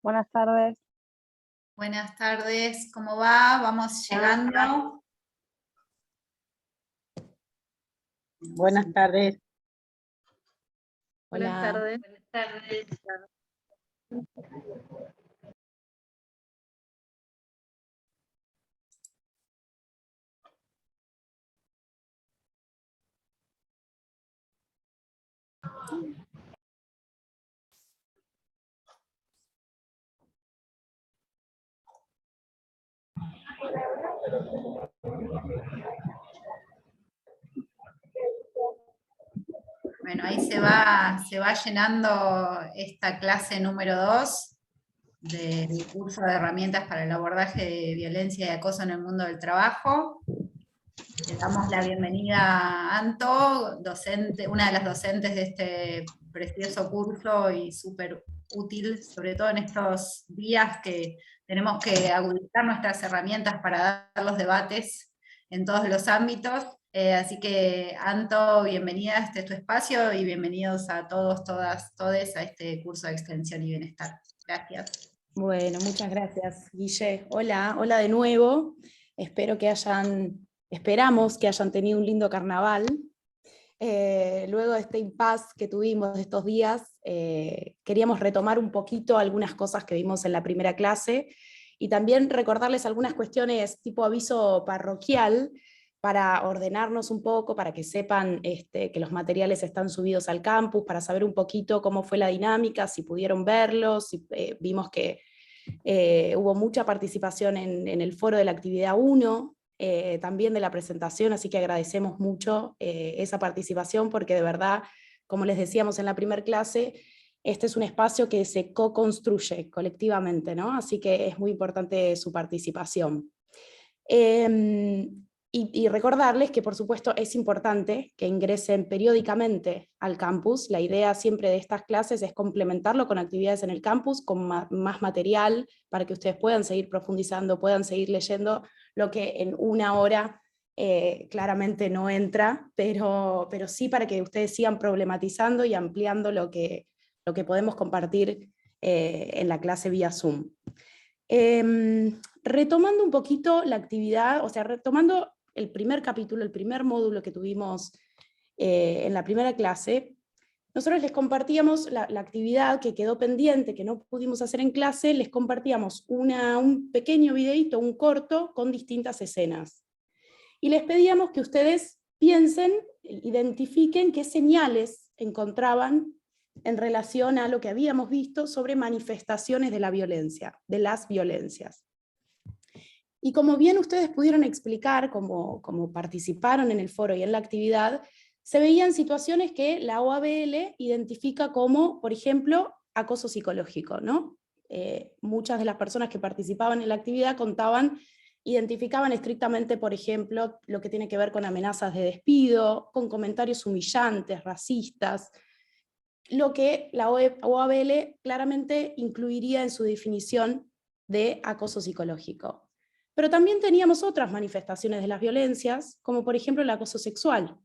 Buenas tardes. Buenas tardes, ¿cómo va? Vamos llegando. Buenas tardes. Buenas tardes. Buenas tardes. Bueno, ahí se va llenando esta clase número 2 del curso de herramientas para el abordaje de violencia y acoso en el mundo del trabajo. Le damos la bienvenida a Anto, docente, una de las docentes de este precioso curso y súper útil, sobre todo en estos días que tenemos que agudizar nuestras herramientas para dar los debates en todos los ámbitos. Así que, Anto, bienvenida a este tu espacio y bienvenidos a todos, todas, todes a este curso de extensión y bienestar. Gracias. Bueno, muchas gracias, Guille. Hola, hola de nuevo. Esperamos que hayan tenido un lindo carnaval. Luego de este impasse que tuvimos de estos días, queríamos retomar un poquito algunas cosas que vimos en la primera clase y también recordarles algunas cuestiones tipo aviso parroquial para ordenarnos un poco, para que sepan que los materiales están subidos al campus, para saber un poquito cómo fue la dinámica, si pudieron verlos, si, vimos que hubo mucha participación en el foro de la actividad 1, también de la presentación, así que agradecemos mucho esa participación, porque de verdad, como les decíamos en la primera clase, este es un espacio que se co-construye colectivamente, ¿no? Así que es muy importante su participación. Y recordarles que por supuesto es importante que ingresen periódicamente al campus. La idea siempre de estas clases es complementarlo con actividades en el campus, con más material, para que ustedes puedan seguir profundizando, puedan seguir leyendo lo que en una hora claramente no entra, pero sí para que ustedes sigan problematizando y ampliando lo que podemos compartir en la clase vía Zoom. Retomando un poquito la actividad, o sea, retomando el primer capítulo, el primer módulo que tuvimos en la primera clase, nosotros les compartíamos la actividad que quedó pendiente, que no pudimos hacer en clase, les compartíamos un pequeño videíto, un corto, con distintas escenas. Y les pedíamos que ustedes piensen, identifiquen qué señales encontraban en relación a lo que habíamos visto sobre manifestaciones de la violencia, de las violencias. Y como bien ustedes pudieron explicar, como participaron en el foro y en la actividad, se veían situaciones que la OABL identifica como, por ejemplo, acoso psicológico, ¿no? Muchas de las personas que participaban en la actividad identificaban estrictamente, por ejemplo, lo que tiene que ver con amenazas de despido, con comentarios humillantes, racistas, lo que la OABL claramente incluiría en su definición de acoso psicológico. Pero también teníamos otras manifestaciones de las violencias, como por ejemplo el acoso sexual,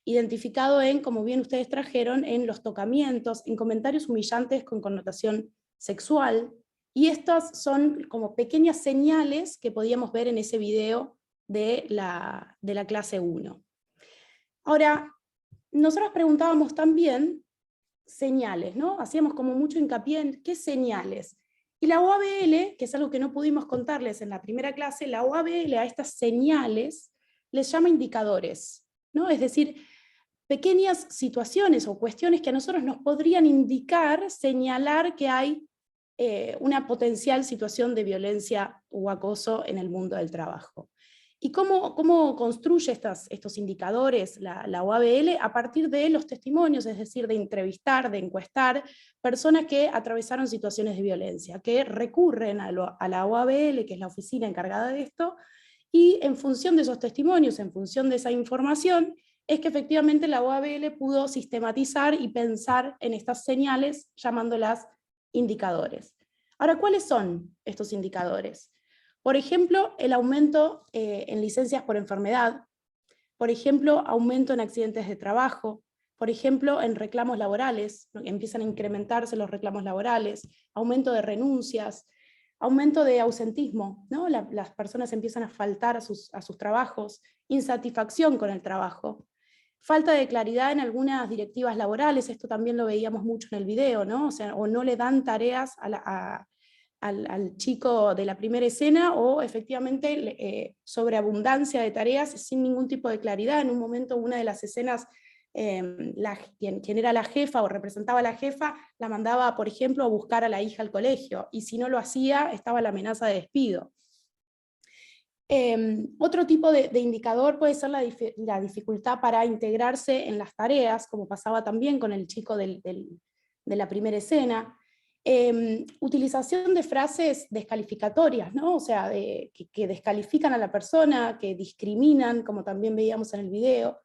identificado en, como bien ustedes trajeron, en los tocamientos, en comentarios humillantes con connotación sexual, y estas son como pequeñas señales que podíamos ver en ese video de la clase 1. Ahora, nosotros preguntábamos también señales, ¿no? Hacíamos como mucho hincapié en qué señales. Y la OABL, que es algo que no pudimos contarles en la primera clase, la OABL a estas señales les llama indicadores, ¿no? Es decir, pequeñas situaciones o cuestiones que a nosotros nos podrían indicar, señalar que hay una potencial situación de violencia o acoso en el mundo del trabajo. ¿Y cómo construye estos indicadores la OABL? A partir de los testimonios, es decir, de entrevistar, de encuestar personas que atravesaron situaciones de violencia, que recurren a la OABL, que es la oficina encargada de esto, y en función de esos testimonios, en función de esa información, es que efectivamente la OABL pudo sistematizar y pensar en estas señales, llamándolas indicadores. Ahora, ¿cuáles son estos indicadores? Por ejemplo, el aumento en licencias por enfermedad, por ejemplo, aumento en accidentes de trabajo, por ejemplo, en reclamos laborales, empiezan a incrementarse los reclamos laborales, aumento de renuncias, aumento de ausentismo, ¿no? Las personas empiezan a faltar a sus trabajos, insatisfacción con el trabajo, falta de claridad en algunas directivas laborales, esto también lo veíamos mucho en el video, ¿no? O sea, o no le dan tareas al chico de la primera escena, o efectivamente sobreabundancia de tareas sin ningún tipo de claridad. En un momento, una de las escenas, quien era la jefa o representaba a la jefa, la mandaba, por ejemplo, a buscar a la hija al colegio, y si no lo hacía, estaba la amenaza de despido. Otro tipo de indicador puede ser la dificultad para integrarse en las tareas, como pasaba también con el chico de la primera escena. Utilización de frases descalificatorias, ¿no? O sea, que descalifican a la persona, que discriminan, como también veíamos en el video.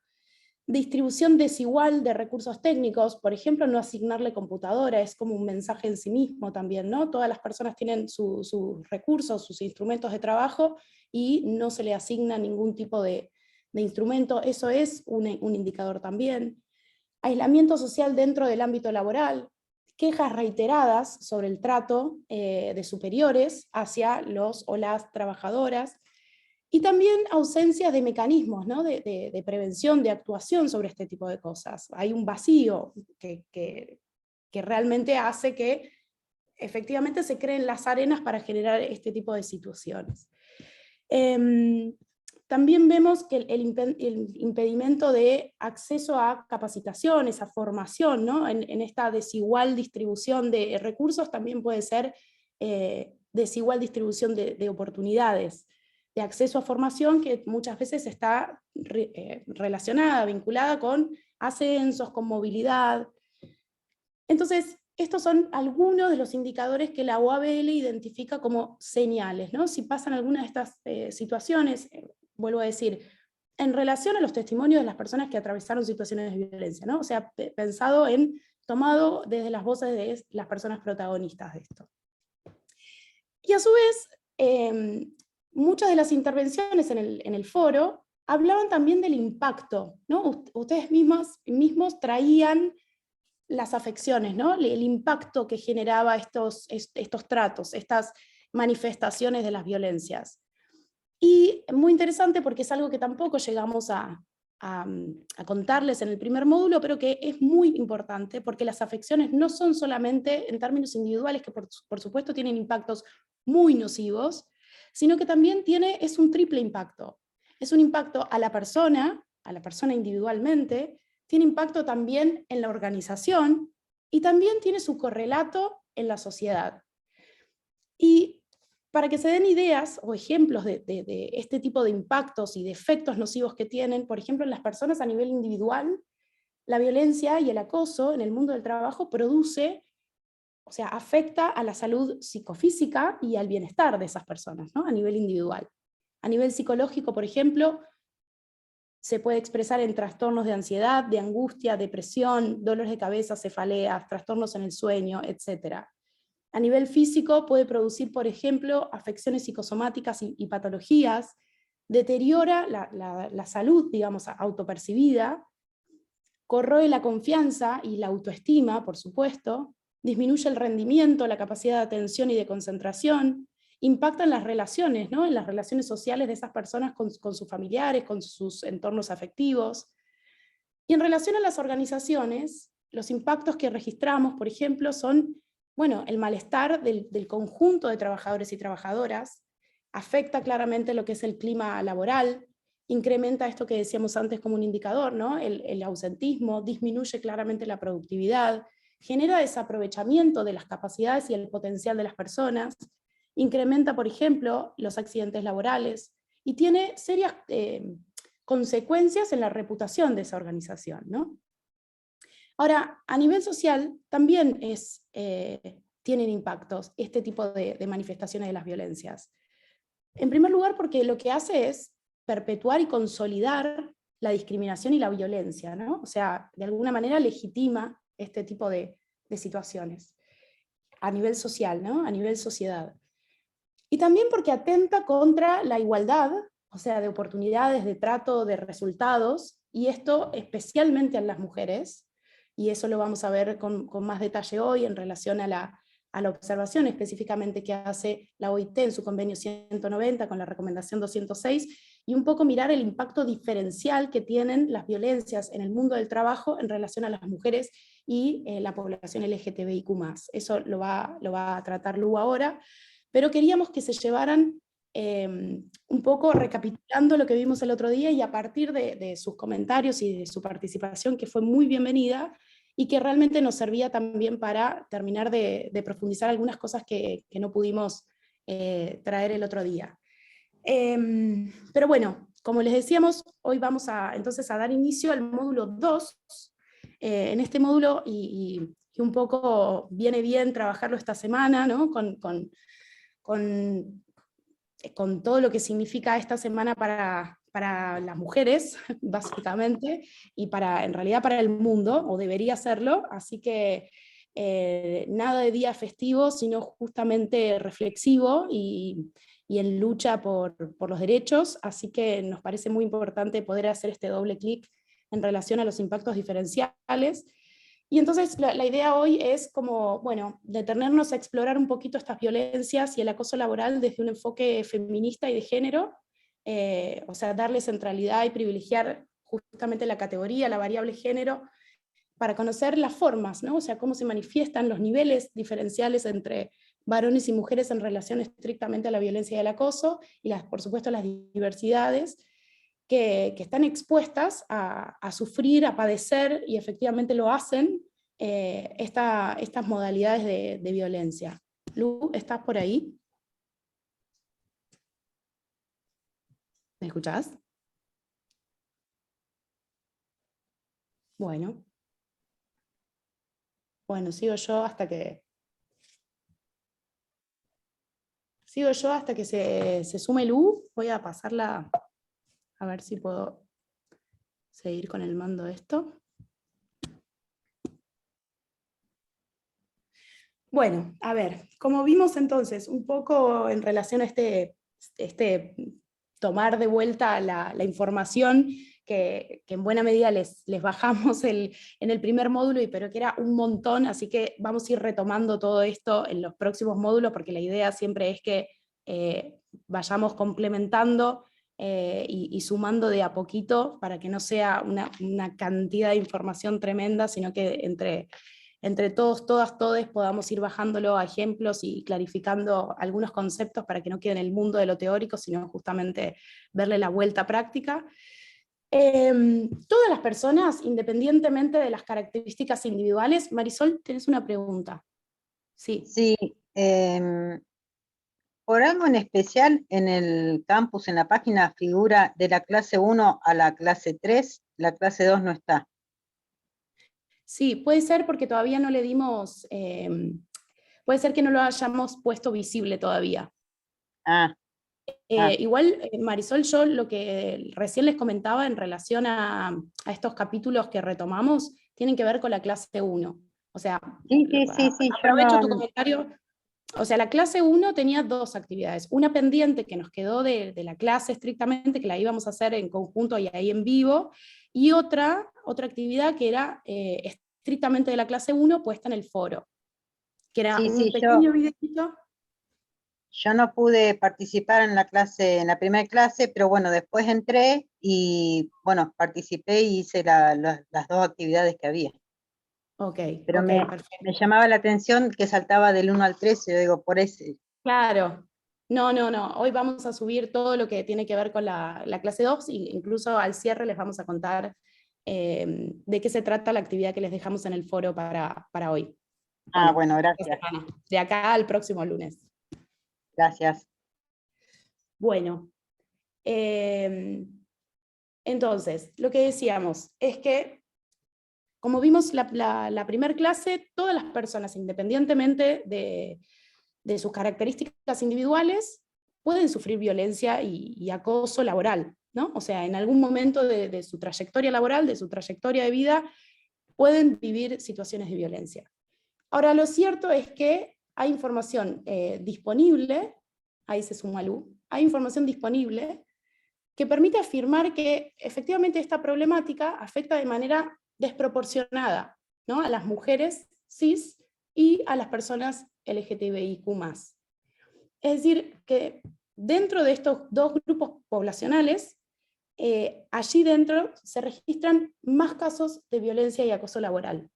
Distribución desigual de recursos técnicos, por ejemplo, no asignarle computadora, es como un mensaje en sí mismo también, ¿no? Todas las personas tienen sus recursos, sus instrumentos de trabajo, y no se le asigna ningún tipo de instrumento, eso es un indicador también. Aislamiento social dentro del ámbito laboral, quejas reiteradas sobre el trato de superiores hacia los o las trabajadoras, y también ausencias de mecanismos, ¿no? de prevención, de actuación sobre este tipo de cosas. Hay un vacío que realmente hace que efectivamente se creen las arenas para generar este tipo de situaciones. También vemos que el impedimento de acceso a capacitaciones, a formación, ¿no? en esta desigual distribución de recursos, también puede ser desigual distribución de oportunidades, de acceso a formación, que muchas veces está relacionada, vinculada con ascensos, con movilidad. Entonces, estos son algunos de los indicadores que la OABL identifica como señales, ¿no? Si pasan algunas de estas situaciones, vuelvo a decir, en relación a los testimonios de las personas que atravesaron situaciones de violencia, ¿no? O sea, tomado desde las voces de las personas protagonistas de esto. Y a su vez, muchas de las intervenciones en el foro hablaban también del impacto, ¿no? Ustedes mismos traían las afecciones, ¿no? El impacto que generaba estos tratos, estas manifestaciones de las violencias. Y muy interesante porque es algo que tampoco llegamos a contarles en el primer módulo, pero que es muy importante, porque las afecciones no son solamente en términos individuales, que por supuesto tienen impactos muy nocivos, sino que también es un triple impacto. Es un impacto a la persona individualmente, tiene impacto también en la organización, y también tiene su correlato en la sociedad. Y para que se den ideas o ejemplos de este tipo de impactos y de efectos nocivos que tienen, por ejemplo, en las personas a nivel individual, la violencia y el acoso en el mundo del trabajo afecta a la salud psicofísica y al bienestar de esas personas, ¿no? A nivel individual. A nivel psicológico, por ejemplo, se puede expresar en trastornos de ansiedad, de angustia, depresión, dolores de cabeza, cefaleas, trastornos en el sueño, etc. A nivel físico puede producir, por ejemplo, afecciones psicosomáticas y patologías, deteriora la salud, digamos, autopercibida, corroe la confianza y la autoestima, por supuesto, disminuye el rendimiento, la capacidad de atención y de concentración, impacta en las relaciones, ¿no? En las relaciones sociales de esas personas con sus familiares, con sus entornos afectivos. Y en relación a las organizaciones, los impactos que registramos, por ejemplo, son, bueno, el malestar del conjunto de trabajadores y trabajadoras, afecta claramente lo que es el clima laboral, incrementa esto que decíamos antes como un indicador, ¿no? El ausentismo, disminuye claramente la productividad, genera desaprovechamiento de las capacidades y el potencial de las personas, incrementa, por ejemplo, los accidentes laborales, y tiene serias consecuencias en la reputación de esa organización, ¿no? Ahora, a nivel social también tienen impactos este tipo de manifestaciones de las violencias. En primer lugar, porque lo que hace es perpetuar y consolidar la discriminación y la violencia, ¿no? O sea, de alguna manera legitima este tipo de situaciones a nivel social, ¿no? A nivel sociedad. Y también porque atenta contra la igualdad, o sea, de oportunidades, de trato, de resultados, y esto especialmente en las mujeres, y eso lo vamos a ver con más detalle hoy en relación a la observación específicamente que hace la OIT en su convenio 190 con la recomendación 206, y un poco mirar el impacto diferencial que tienen las violencias en el mundo del trabajo en relación a las mujeres y la población LGTBIQ+. Eso lo va a tratar Lu ahora, pero queríamos que se llevaran un poco recapitulando lo que vimos el otro día, y a partir de sus comentarios y de su participación, que fue muy bienvenida, y que realmente nos servía también para terminar de profundizar algunas cosas que no pudimos traer el otro día. Pero bueno, como les decíamos, hoy vamos entonces a dar inicio al módulo 2. En este módulo, y un poco viene bien trabajarlo esta semana, ¿no? Con todo lo que significa esta semana para las mujeres, básicamente, y en realidad para el mundo, o debería serlo, así que nada de día festivo, sino justamente reflexivo y en lucha por los derechos, así que nos parece muy importante poder hacer este doble clic en relación a los impactos diferenciales. Y entonces la idea hoy es como, bueno, detenernos a explorar un poquito estas violencias y el acoso laboral desde un enfoque feminista y de género, o sea, darle centralidad y privilegiar justamente la categoría, la variable género, para conocer las formas, ¿no? O sea, cómo se manifiestan los niveles diferenciales entre varones y mujeres en relación estrictamente a la violencia y el acoso, y por supuesto las diversidades que están expuestas a sufrir, a padecer, y efectivamente lo hacen, estas modalidades de violencia. Lu, ¿estás por ahí? ¿Me escuchás? Bueno. Bueno, sigo yo hasta que se sume Lu. Voy a pasarla a ver si puedo seguir con el mando de esto. Bueno, a ver, como vimos entonces, un poco en relación a este tomar de vuelta la información que en buena medida les bajamos en el primer módulo, pero que era un montón, así que vamos a ir retomando todo esto en los próximos módulos, porque la idea siempre es que vayamos complementando y sumando de a poquito, para que no sea una cantidad de información tremenda, sino que entre todos, todas, todes podamos ir bajándolo a ejemplos y clarificando algunos conceptos para que no quede en el mundo de lo teórico, sino justamente verle la vuelta práctica. Todas las personas, independientemente de las características individuales. Marisol, tenés una pregunta. Sí. Sí, por algo en especial en el campus, en la página, figura de la clase 1 a la clase 3, la clase 2 no está. Sí, puede ser porque todavía no le dimos, puede ser que no lo hayamos puesto visible todavía. Igual, Marisol, yo lo que recién les comentaba en relación a estos capítulos que retomamos, tienen que ver con la clase 1. O sea, sí, aprovecho tu comentario. O sea, la clase 1 tenía dos actividades. Una pendiente que nos quedó de la clase estrictamente, que la íbamos a hacer en conjunto y ahí en vivo, y otra actividad que era estrictamente de la clase 1 puesta en el foro, que era un pequeño videito. Yo no pude participar en la clase, en la primera clase, pero bueno, después entré y bueno, participé y hice las dos actividades que había. Ok, pero me llamaba la atención que saltaba del 1 al 13, yo digo, por ese. Claro. No. Hoy vamos a subir todo lo que tiene que ver con la clase 2, e incluso al cierre les vamos a contar de qué se trata la actividad que les dejamos en el foro para hoy. Bueno, gracias. De acá al próximo lunes. Gracias. Bueno, entonces, lo que decíamos es que, como vimos la primera clase, todas las personas, independientemente de sus características individuales, pueden sufrir violencia y acoso laboral, ¿no? O sea, en algún momento de su trayectoria laboral, de su trayectoria de vida, pueden vivir situaciones de violencia. Ahora, lo cierto es que hay información disponible, ahí se suma Lu, hay información disponible que permite afirmar que efectivamente esta problemática afecta de manera desproporcionada, ¿no?, a las mujeres cis y a las personas LGTBIQ+. Es decir, que dentro de estos dos grupos poblacionales, allí dentro se registran más casos de violencia y acoso laboral.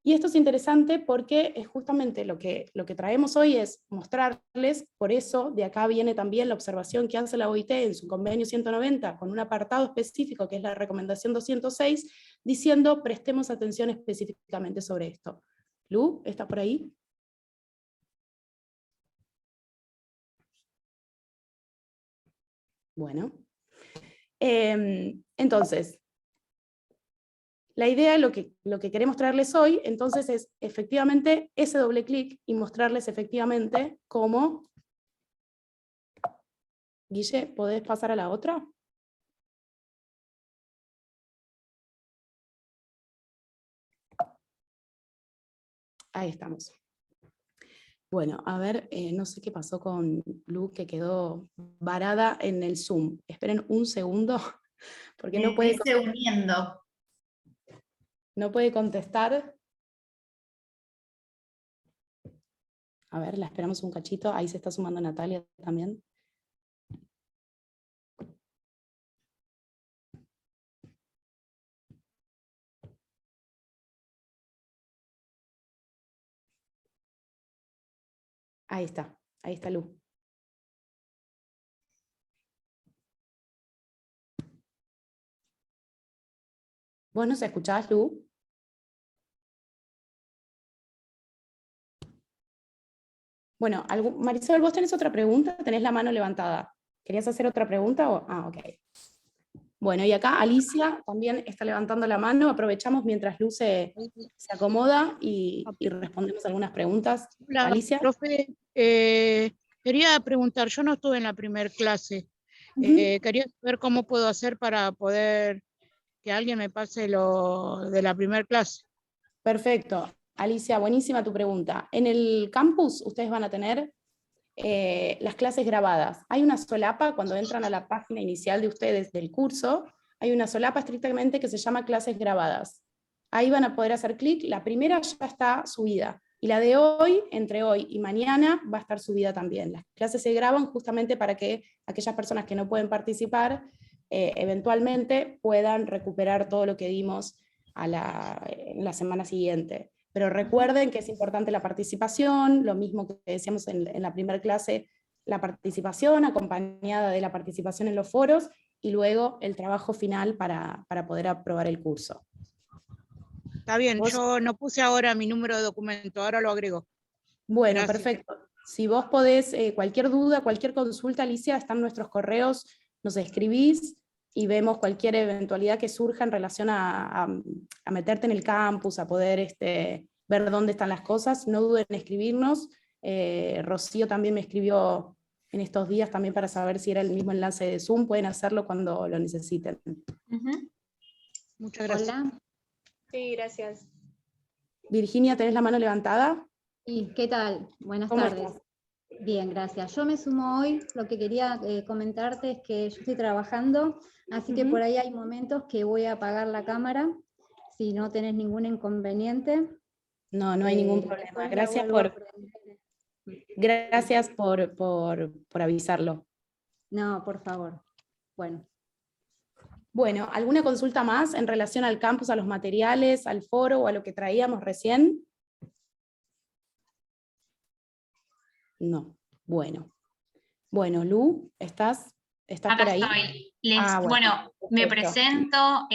Y esto es interesante porque es justamente lo que traemos hoy es mostrarles, por eso de acá viene también la observación que hace la OIT en su convenio 190, con un apartado específico que es la recomendación 206, diciendo prestemos atención específicamente sobre esto. Lu, ¿está por ahí? Bueno. Entonces, la idea, lo que queremos traerles hoy, entonces, es efectivamente ese doble clic y mostrarles efectivamente cómo... Guille, ¿podés pasar a la otra? Ahí estamos. Bueno, a ver, no sé qué pasó con Lu, que quedó varada en el Zoom. Esperen un segundo, porque no puede contestar. A ver, la esperamos un cachito. Ahí se está sumando Natalia también. Ahí está Lu. ¿Vos nos escuchás, Lu? Bueno, Marisol, ¿vos tenés otra pregunta? ¿Tenés la mano levantada? ¿Querías hacer otra pregunta? Ok. Bueno, y acá Alicia también está levantando la mano. Aprovechamos mientras Lu se acomoda y respondemos algunas preguntas. Hola, Alicia. profe, quería preguntar, yo no estuve en la primera clase. Quería saber cómo puedo hacer para poder que alguien me pase lo de la primera clase. Perfecto. Alicia, buenísima tu pregunta. En el campus ustedes van a tener las clases grabadas. Hay una solapa cuando entran a la página inicial de ustedes del curso, hay una solapa estrictamente que se llama clases grabadas. Ahí van a poder hacer clic, la primera ya está subida, y la de hoy, entre hoy y mañana, va a estar subida también. Las clases se graban justamente para que aquellas personas que no pueden participar, eventualmente puedan recuperar todo lo que dimos en la semana siguiente. Pero recuerden que es importante la participación, lo mismo que decíamos en la primera clase, la participación acompañada de la participación en los foros y luego el trabajo final para poder aprobar el curso. Está bien, yo no puse ahora mi número de documento, ahora lo agrego. Bueno, Gracias. perfecto. Si vos podés, cualquier duda, cualquier consulta, Alicia, están nuestros correos, nos escribís y vemos cualquier eventualidad que surja en relación a meterte en el campus, a poder ver dónde están las cosas. No duden en escribirnos. Rocío también me escribió en estos días también para saber si era el mismo enlace de Zoom. Pueden hacerlo cuando lo necesiten. Muchas gracias. Hola. Sí, gracias. Virginia, ¿tenés la mano levantada? Sí, ¿qué tal? Buenas ¿Cómo tardes. estás? Bien, gracias. Yo me sumo hoy, lo que quería comentarte es que yo estoy trabajando, así que por ahí hay momentos que voy a apagar la cámara, si no tenés ningún inconveniente. No hay ningún problema. Gracias por avisarlo. No, por favor. Bueno, ¿alguna consulta más en relación al campus, a los materiales, al foro o a lo que traíamos recién? No. Bueno, Lu, ¿estás Acá por ahí? estoy. Bueno, me presento.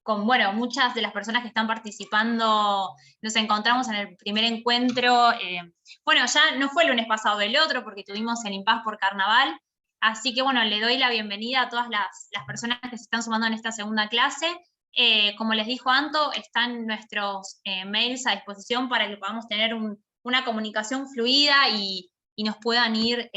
Con muchas de las personas que están participando, nos encontramos en el primer encuentro. Ya no fue el lunes pasado, el otro, porque tuvimos el Impas por Carnaval. Así que le doy la bienvenida a todas las personas que se están sumando en esta segunda clase. Como les dijo Anto, están nuestros mails a disposición para que podamos tener una comunicación fluida y nos puedan ir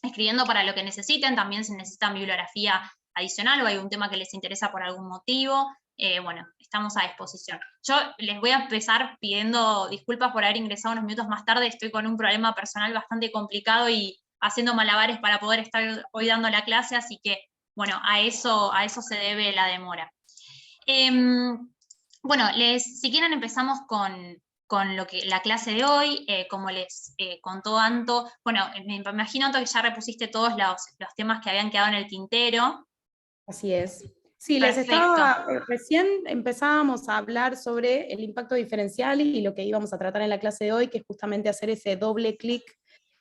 escribiendo para lo que necesiten. También si necesitan bibliografía adicional o hay un tema que les interesa por algún motivo, estamos a disposición. Yo les voy a empezar pidiendo disculpas por haber ingresado unos minutos más tarde. Estoy con un problema personal bastante complicado y haciendo malabares para poder estar hoy dando la clase, así que, bueno, a eso se debe la demora. Bueno, si quieren empezamos con la clase de hoy. Como les contó Anto, bueno, me imagino, Anto, que ya repusiste todos los temas que habían quedado en el tintero. Así es. Sí, Perfecto. recién empezábamos a hablar sobre el impacto diferencial y lo que íbamos a tratar en la clase de hoy, que es justamente hacer ese doble clic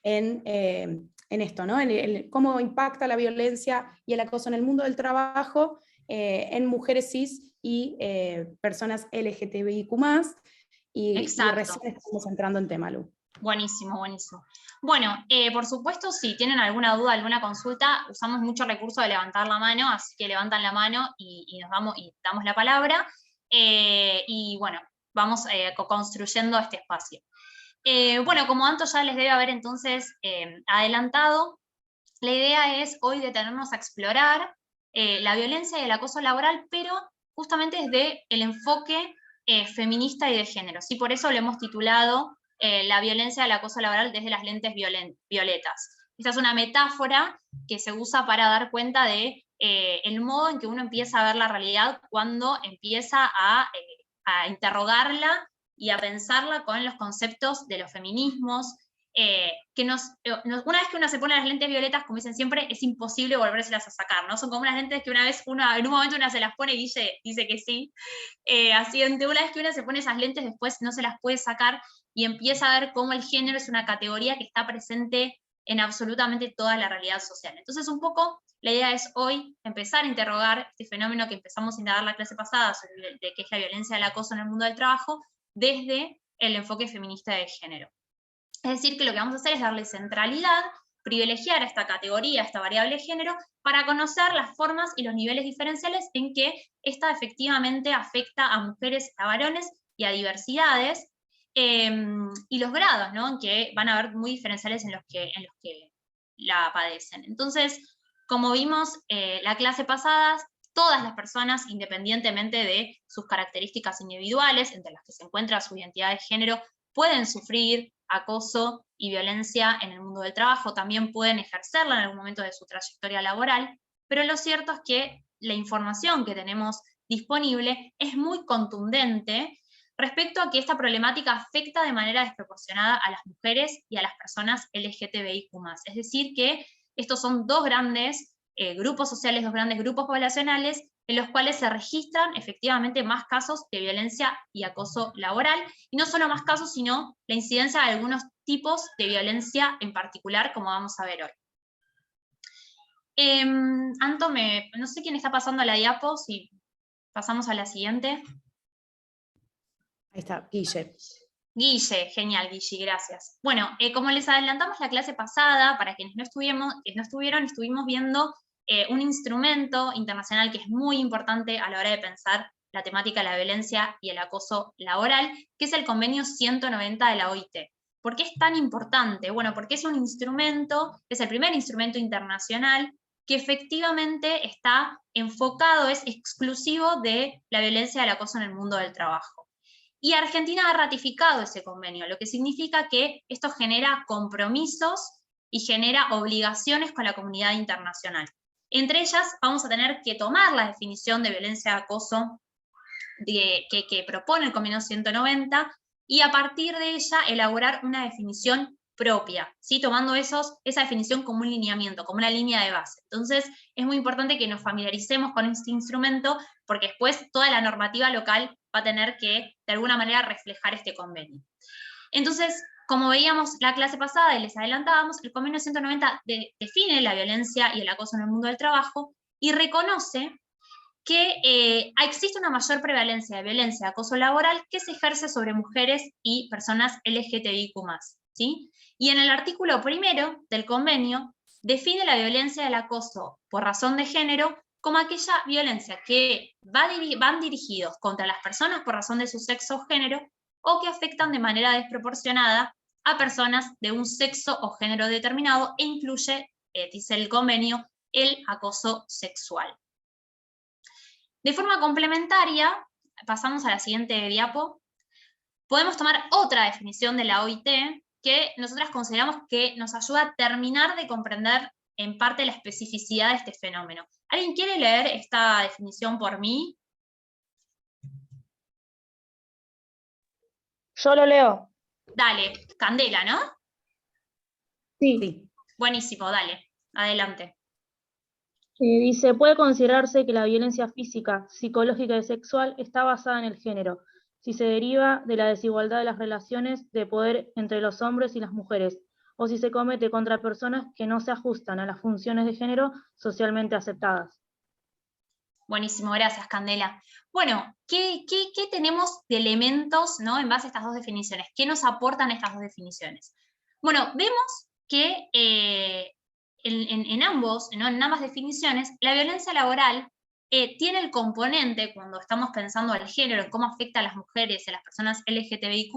en esto, ¿no? En cómo impacta la violencia y el acoso en el mundo del trabajo en mujeres cis y personas LGTBIQ+, y recién estamos entrando en tema, Lu. Buenísimo, buenísimo. Bueno, por supuesto, si tienen alguna duda, alguna consulta, usamos mucho el recurso de levantar la mano, así que levantan la mano y damos la palabra, y bueno, vamos construyendo este espacio. Bueno, como Anto ya les debe haber entonces adelantado, la idea es hoy detenernos a explorar la violencia y el acoso laboral, pero justamente desde el enfoque feminista y de género. ¿Sí? Por eso lo hemos titulado la violencia y el acoso laboral desde las lentes violetas. Esta es una metáfora que se usa para dar cuenta de el modo en que uno empieza a ver la realidad cuando empieza a interrogarla y a pensarla con los conceptos de los feminismos, que una vez que uno se pone las lentes violetas, como dicen siempre, es imposible volvérselas a sacar, ¿no? Son como unas lentes que en un momento una se las pone y dice que sí, así que una vez que una se pone esas lentes, después no se las puede sacar y empieza a ver cómo el género es una categoría que está presente en absolutamente toda la realidad social. Entonces, un poco, la idea es hoy empezar a interrogar este fenómeno que empezamos a indagar la clase pasada, sobre de qué es la violencia y el acoso en el mundo del trabajo, desde el enfoque feminista de género. Es decir, que lo que vamos a hacer es darle centralidad, privilegiar a esta categoría, a esta variable de género, para conocer las formas y los niveles diferenciales en que esta efectivamente afecta a mujeres, a varones y a diversidades, y los grados, ¿no? En que van a haber muy diferenciales en los que la padecen. Entonces, como vimos la clase pasada, todas las personas, independientemente de sus características individuales, entre las que se encuentra su identidad de género, pueden sufrir acoso y violencia en el mundo del trabajo, también pueden ejercerla en algún momento de su trayectoria laboral, pero lo cierto es que la información que tenemos disponible es muy contundente respecto a que esta problemática afecta de manera desproporcionada a las mujeres y a las personas LGTBIQ+. Es decir, que estos son dos grandes grupos sociales, dos grandes grupos poblacionales, en los cuales se registran efectivamente más casos de violencia y acoso laboral, y no solo más casos, sino la incidencia de algunos tipos de violencia en particular, como vamos a ver hoy. Anto, no sé quién está pasando a la diapo, si pasamos a la siguiente. Ahí está, Guille. Guille, genial, Guille, gracias. Bueno, como les adelantamos la clase pasada, para quienes no estuvieron, estuvimos viendo un instrumento internacional que es muy importante a la hora de pensar la temática de la violencia y el acoso laboral, que es el convenio 190 de la OIT. ¿Por qué es tan importante? Bueno, porque es un instrumento, es el primer instrumento internacional que efectivamente está enfocado, es exclusivo de la violencia y el acoso en el mundo del trabajo. Y Argentina ha ratificado ese convenio, lo que significa que esto genera compromisos y genera obligaciones con la comunidad internacional. Entre ellas, vamos a tener que tomar la definición de violencia y acoso que propone el convenio 190, y a partir de ella elaborar una definición propia, ¿sí? Tomando esa definición como un lineamiento, como una línea de base. Entonces, es muy importante que nos familiaricemos con este instrumento, porque después toda la normativa local va a tener que, de alguna manera, reflejar este convenio. Entonces, como veíamos la clase pasada y les adelantábamos, el convenio 190 define la violencia y el acoso en el mundo del trabajo y reconoce que existe una mayor prevalencia de violencia y acoso laboral que se ejerce sobre mujeres y personas LGTBIQ+, ¿sí? Y en el artículo 1 del convenio define la violencia y el acoso por razón de género como aquella violencia que van dirigidos contra las personas por razón de su sexo o género, o que afectan de manera desproporcionada a personas de un sexo o género determinado, e incluye, dice el convenio, el acoso sexual. De forma complementaria, pasamos a la siguiente diapo, podemos tomar otra definición de la OIT, que nosotras consideramos que nos ayuda a terminar de comprender en parte la especificidad de este fenómeno. ¿Alguien quiere leer esta definición por mí? Yo lo leo. Dale, Candela, ¿no? Sí. Sí. Buenísimo, dale, adelante. Dice, puede considerarse que la violencia física, psicológica y sexual está basada en el género, si se deriva de la desigualdad de las relaciones de poder entre los hombres y las mujeres, o si se comete contra personas que no se ajustan a las funciones de género socialmente aceptadas. Buenísimo, gracias, Candela. Bueno, ¿qué tenemos de elementos, ¿no? En base a estas dos definiciones? ¿Qué nos aportan estas dos definiciones? Bueno, vemos que en ambas definiciones, la violencia laboral tiene el componente, cuando estamos pensando al género, en cómo afecta a las mujeres y a las personas LGTBIQ+,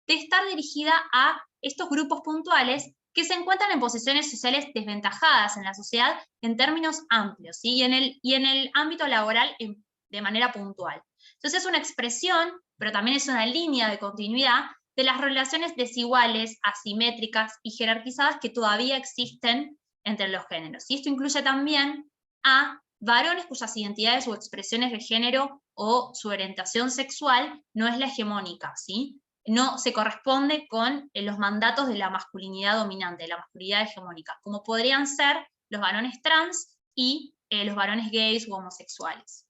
de estar dirigida a estos grupos puntuales que se encuentran en posiciones sociales desventajadas en la sociedad en términos amplios, ¿sí? y en el ámbito laboral de manera puntual. Entonces es una expresión, pero también es una línea de continuidad de las relaciones desiguales, asimétricas y jerarquizadas que todavía existen entre los géneros. Y esto incluye también a varones cuyas identidades o expresiones de género o su orientación sexual no es la hegemónica, ¿sí? No se corresponde con los mandatos de la masculinidad dominante, de la masculinidad hegemónica, como podrían ser los varones trans y los varones gays u homosexuales.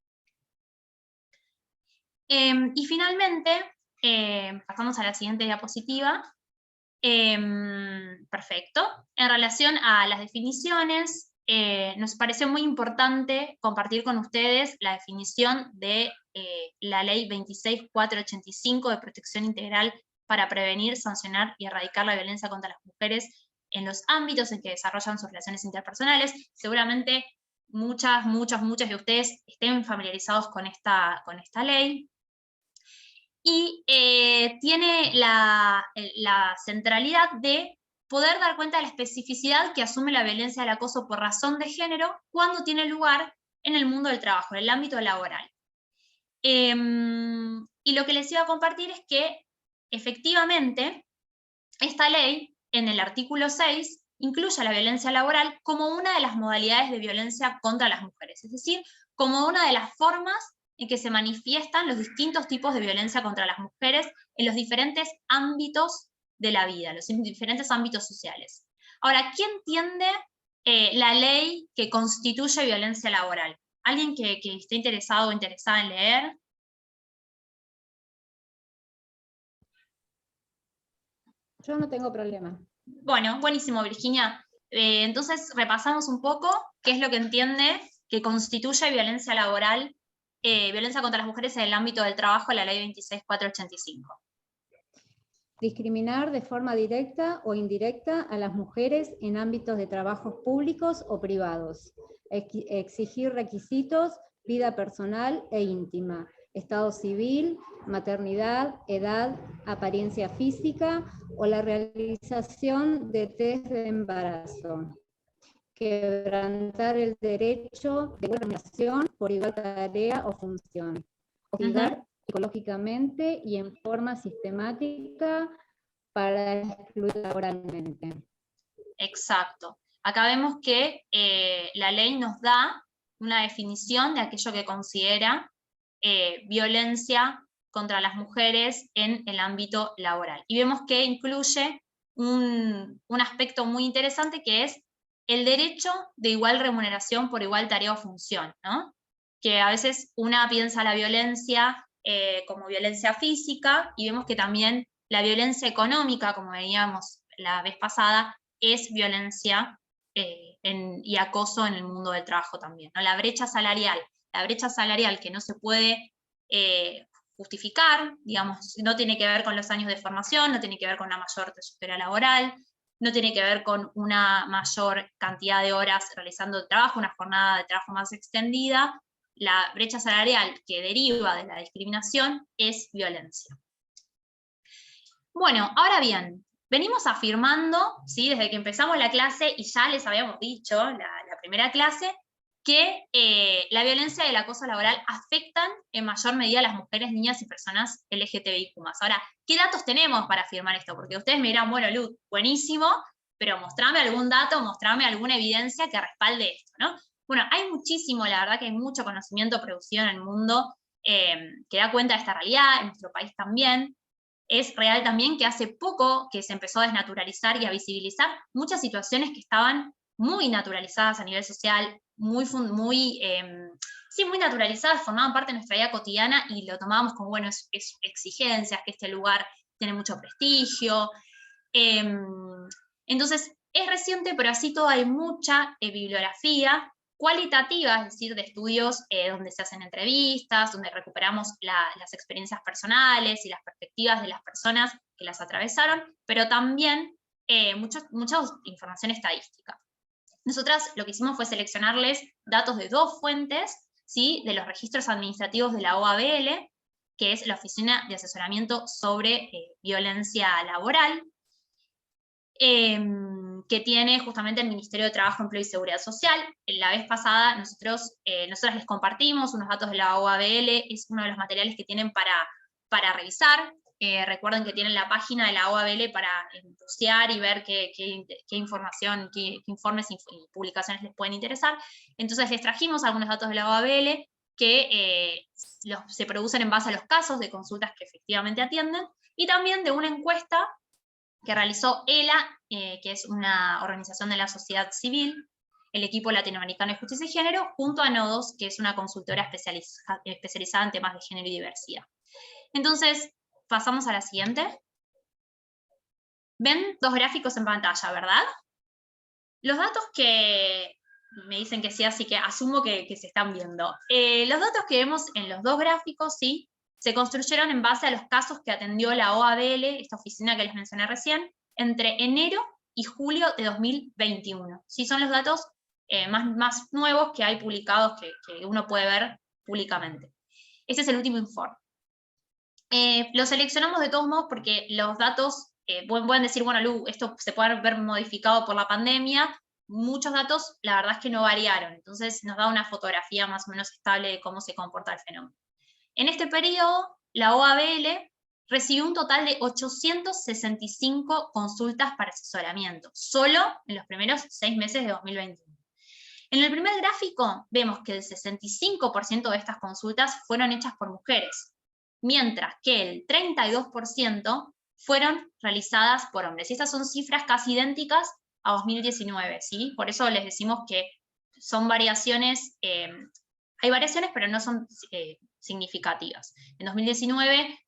Y finalmente, pasamos a la siguiente diapositiva. Perfecto. En relación a las definiciones, nos pareció muy importante compartir con ustedes la definición de la Ley 26.485 de Protección Integral para prevenir, sancionar y erradicar la violencia contra las mujeres en los ámbitos en que desarrollan sus relaciones interpersonales. Seguramente muchas de ustedes estén familiarizados con esta ley. Y tiene la centralidad de poder dar cuenta de la especificidad que asume la violencia del acoso por razón de género cuando tiene lugar en el mundo del trabajo, en el ámbito laboral. Y lo que les iba a compartir es que, efectivamente, esta ley, en el artículo 6, incluye la violencia laboral como una de las modalidades de violencia contra las mujeres, es decir, como una de las formas en que se manifiestan los distintos tipos de violencia contra las mujeres en los diferentes ámbitos de la vida, los diferentes ámbitos sociales. Ahora, ¿quién entiende la ley que constituye violencia laboral? ¿Alguien que esté interesado o interesada en leer? Yo no tengo problema. Bueno, buenísimo, Virginia. Entonces repasamos un poco qué es lo que entiende que constituye violencia laboral, violencia contra las mujeres en el ámbito del trabajo, la ley 26.485. Discriminar de forma directa o indirecta a las mujeres en ámbitos de trabajos públicos o privados. Exigir requisitos, vida personal e íntima, estado civil, maternidad, edad, apariencia física o la realización de test de embarazo. Quebrantar el derecho de remuneración por igual tarea o función. Hostigar psicológicamente y en forma sistemática para excluir laboralmente. Exacto. Acá vemos que la ley nos da una definición de aquello que considera violencia contra las mujeres en el ámbito laboral. Y vemos que incluye un aspecto muy interesante que es el derecho de igual remuneración por igual tarea o función, ¿no? Que a veces una piensa la violencia como violencia física, y vemos que también la violencia económica, como veíamos la vez pasada, es violencia y acoso en el mundo del trabajo también, ¿no? La brecha salarial que no se puede justificar, digamos, no tiene que ver con los años de formación, no tiene que ver con una mayor trayectoria laboral, no tiene que ver con una mayor cantidad de horas realizando el trabajo, una jornada de trabajo más extendida. La brecha salarial que deriva de la discriminación es violencia. Bueno, ahora bien, venimos afirmando, ¿sí? Desde que empezamos la clase, y ya les habíamos dicho, la primera clase, que la violencia y el acoso laboral afectan en mayor medida a las mujeres, niñas y personas LGTBIQ+. Ahora, ¿qué datos tenemos para afirmar esto? Porque ustedes me dirán, bueno, Luz, buenísimo, pero mostrame algún dato, mostrame alguna evidencia que respalde esto, ¿no? Bueno, hay muchísimo, la verdad que hay mucho conocimiento producido en el mundo que da cuenta de esta realidad, en nuestro país también. Es real también que hace poco que se empezó a desnaturalizar y a visibilizar muchas situaciones que estaban muy naturalizadas a nivel social, muy naturalizadas, formaban parte de nuestra vida cotidiana y lo tomábamos como, bueno, es exigencias, que este lugar tiene mucho prestigio. Entonces, es reciente, pero así todo hay mucha bibliografía cualitativa, es decir, de estudios donde se hacen entrevistas, donde recuperamos las experiencias personales y las perspectivas de las personas que las atravesaron, pero también mucha información estadística. Nosotras lo que hicimos fue seleccionarles datos de 2 fuentes, ¿sí? De los registros administrativos de la OABL, que es la Oficina de Asesoramiento sobre Violencia Laboral, que tiene justamente el Ministerio de Trabajo, Empleo y Seguridad Social. La vez pasada nosotras les compartimos unos datos de la OABL, es uno de los materiales que tienen para revisar. Recuerden que tienen la página de la OABL para bucear y ver qué información, qué informes y publicaciones les pueden interesar. Entonces les trajimos algunos datos de la OABL que se producen en base a los casos de consultas que efectivamente atienden, y también de una encuesta que realizó ELA, que es una organización de la sociedad civil, el equipo latinoamericano de justicia y género, junto a Nodos, que es una consultora especializada en temas de género y diversidad. Entonces, pasamos a la siguiente. Ven 2 gráficos en pantalla, ¿verdad? Los datos que me dicen que sí, así que asumo que se están viendo. Los datos que vemos en los 2 gráficos, sí, se construyeron en base a los casos que atendió la OABL, esta oficina que les mencioné recién, entre enero y julio de 2021. Sí, son los datos más nuevos que hay publicados, que uno puede ver públicamente. Este es el último informe. Lo seleccionamos de todos modos porque los datos, pueden decir, bueno, Lu, esto se puede ver modificado por la pandemia. Muchos datos, la verdad es que no variaron, entonces nos da una fotografía más o menos estable de cómo se comporta el fenómeno. En este periodo, la OABL recibió un total de 865 consultas para asesoramiento, solo en los primeros 6 meses de 2021. En el primer gráfico vemos que el 65% de estas consultas fueron hechas por mujeres, mientras que el 32% fueron realizadas por hombres. Y estas son cifras casi idénticas a 2019, ¿sí? Por eso les decimos que son variaciones, hay variaciones, pero no son significativas. En 2019,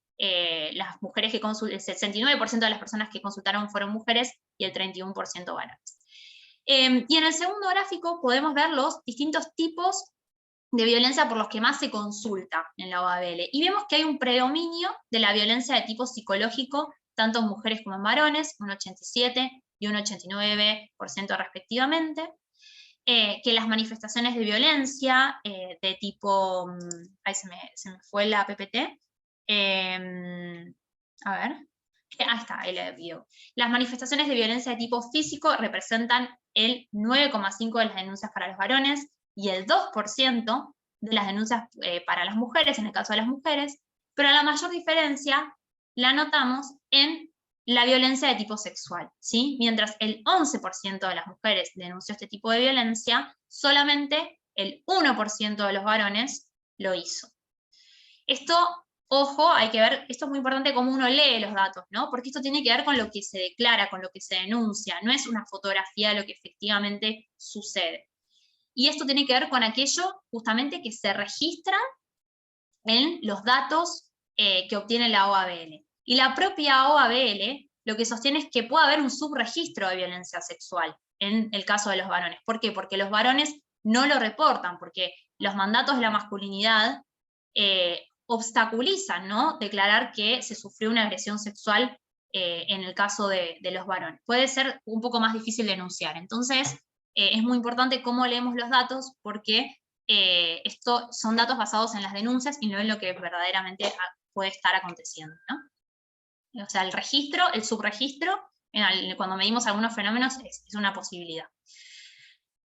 las mujeres que el 69% de las personas que consultaron fueron mujeres y el 31% varones. Y en el segundo gráfico podemos ver los distintos tipos de violencia por los que más se consulta en la OABL. Y vemos que hay un predominio de la violencia de tipo psicológico, tanto en mujeres como en varones, un 87% y un 89% respectivamente. Que las manifestaciones de violencia de tipo, ahí se me fue la PPT, a ver, ahí está, el video. Las manifestaciones de violencia de tipo físico representan el 9,5% de las denuncias para los varones y el 2% de las denuncias para las mujeres, en el caso de las mujeres, pero la mayor diferencia la notamos en la violencia de tipo sexual, ¿sí? Mientras el 11% de las mujeres denunció este tipo de violencia, solamente el 1% de los varones lo hizo. Esto, ojo, hay que ver, esto es muy importante cómo uno lee los datos, ¿no? Porque esto tiene que ver con lo que se declara, con lo que se denuncia, no es una fotografía de lo que efectivamente sucede. Y esto tiene que ver con aquello justamente que se registra en los datos que obtiene la OABL. Y la propia OABL lo que sostiene es que puede haber un subregistro de violencia sexual en el caso de los varones. ¿Por qué? Porque los varones no lo reportan, porque los mandatos de la masculinidad obstaculizan, ¿no? Declarar que se sufrió una agresión sexual en el caso de los varones. Puede ser un poco más difícil denunciar. Entonces, es muy importante cómo leemos los datos, porque esto son datos basados en las denuncias y no en lo que verdaderamente puede estar aconteciendo, ¿no? O sea, el registro, el subregistro, cuando medimos algunos fenómenos, es una posibilidad.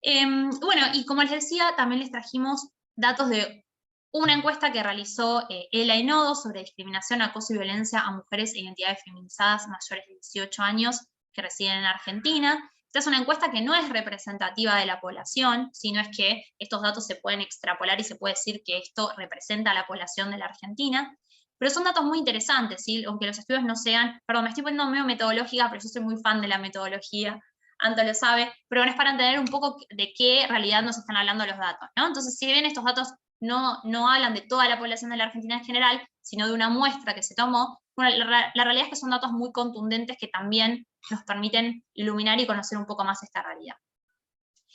Bueno, y como les decía, también les trajimos datos de una encuesta que realizó ELA y Nodo sobre discriminación, acoso y violencia a mujeres e identidades feminizadas mayores de 18 años que residen en Argentina. Esta es una encuesta que no es representativa de la población, sino es que estos datos se pueden extrapolar y se puede decir que esto representa a la población de la Argentina. Pero son datos muy interesantes, ¿sí? Aunque los estudios no sean, perdón, me estoy poniendo medio metodológica, pero yo soy muy fan de la metodología, Anto lo sabe, pero bueno, es para entender un poco de qué realidad nos están hablando los datos, ¿no? Entonces, si bien estos datos no hablan de toda la población de la Argentina en general, sino de una muestra que se tomó, bueno, la realidad es que son datos muy contundentes que también nos permiten iluminar y conocer un poco más esta realidad.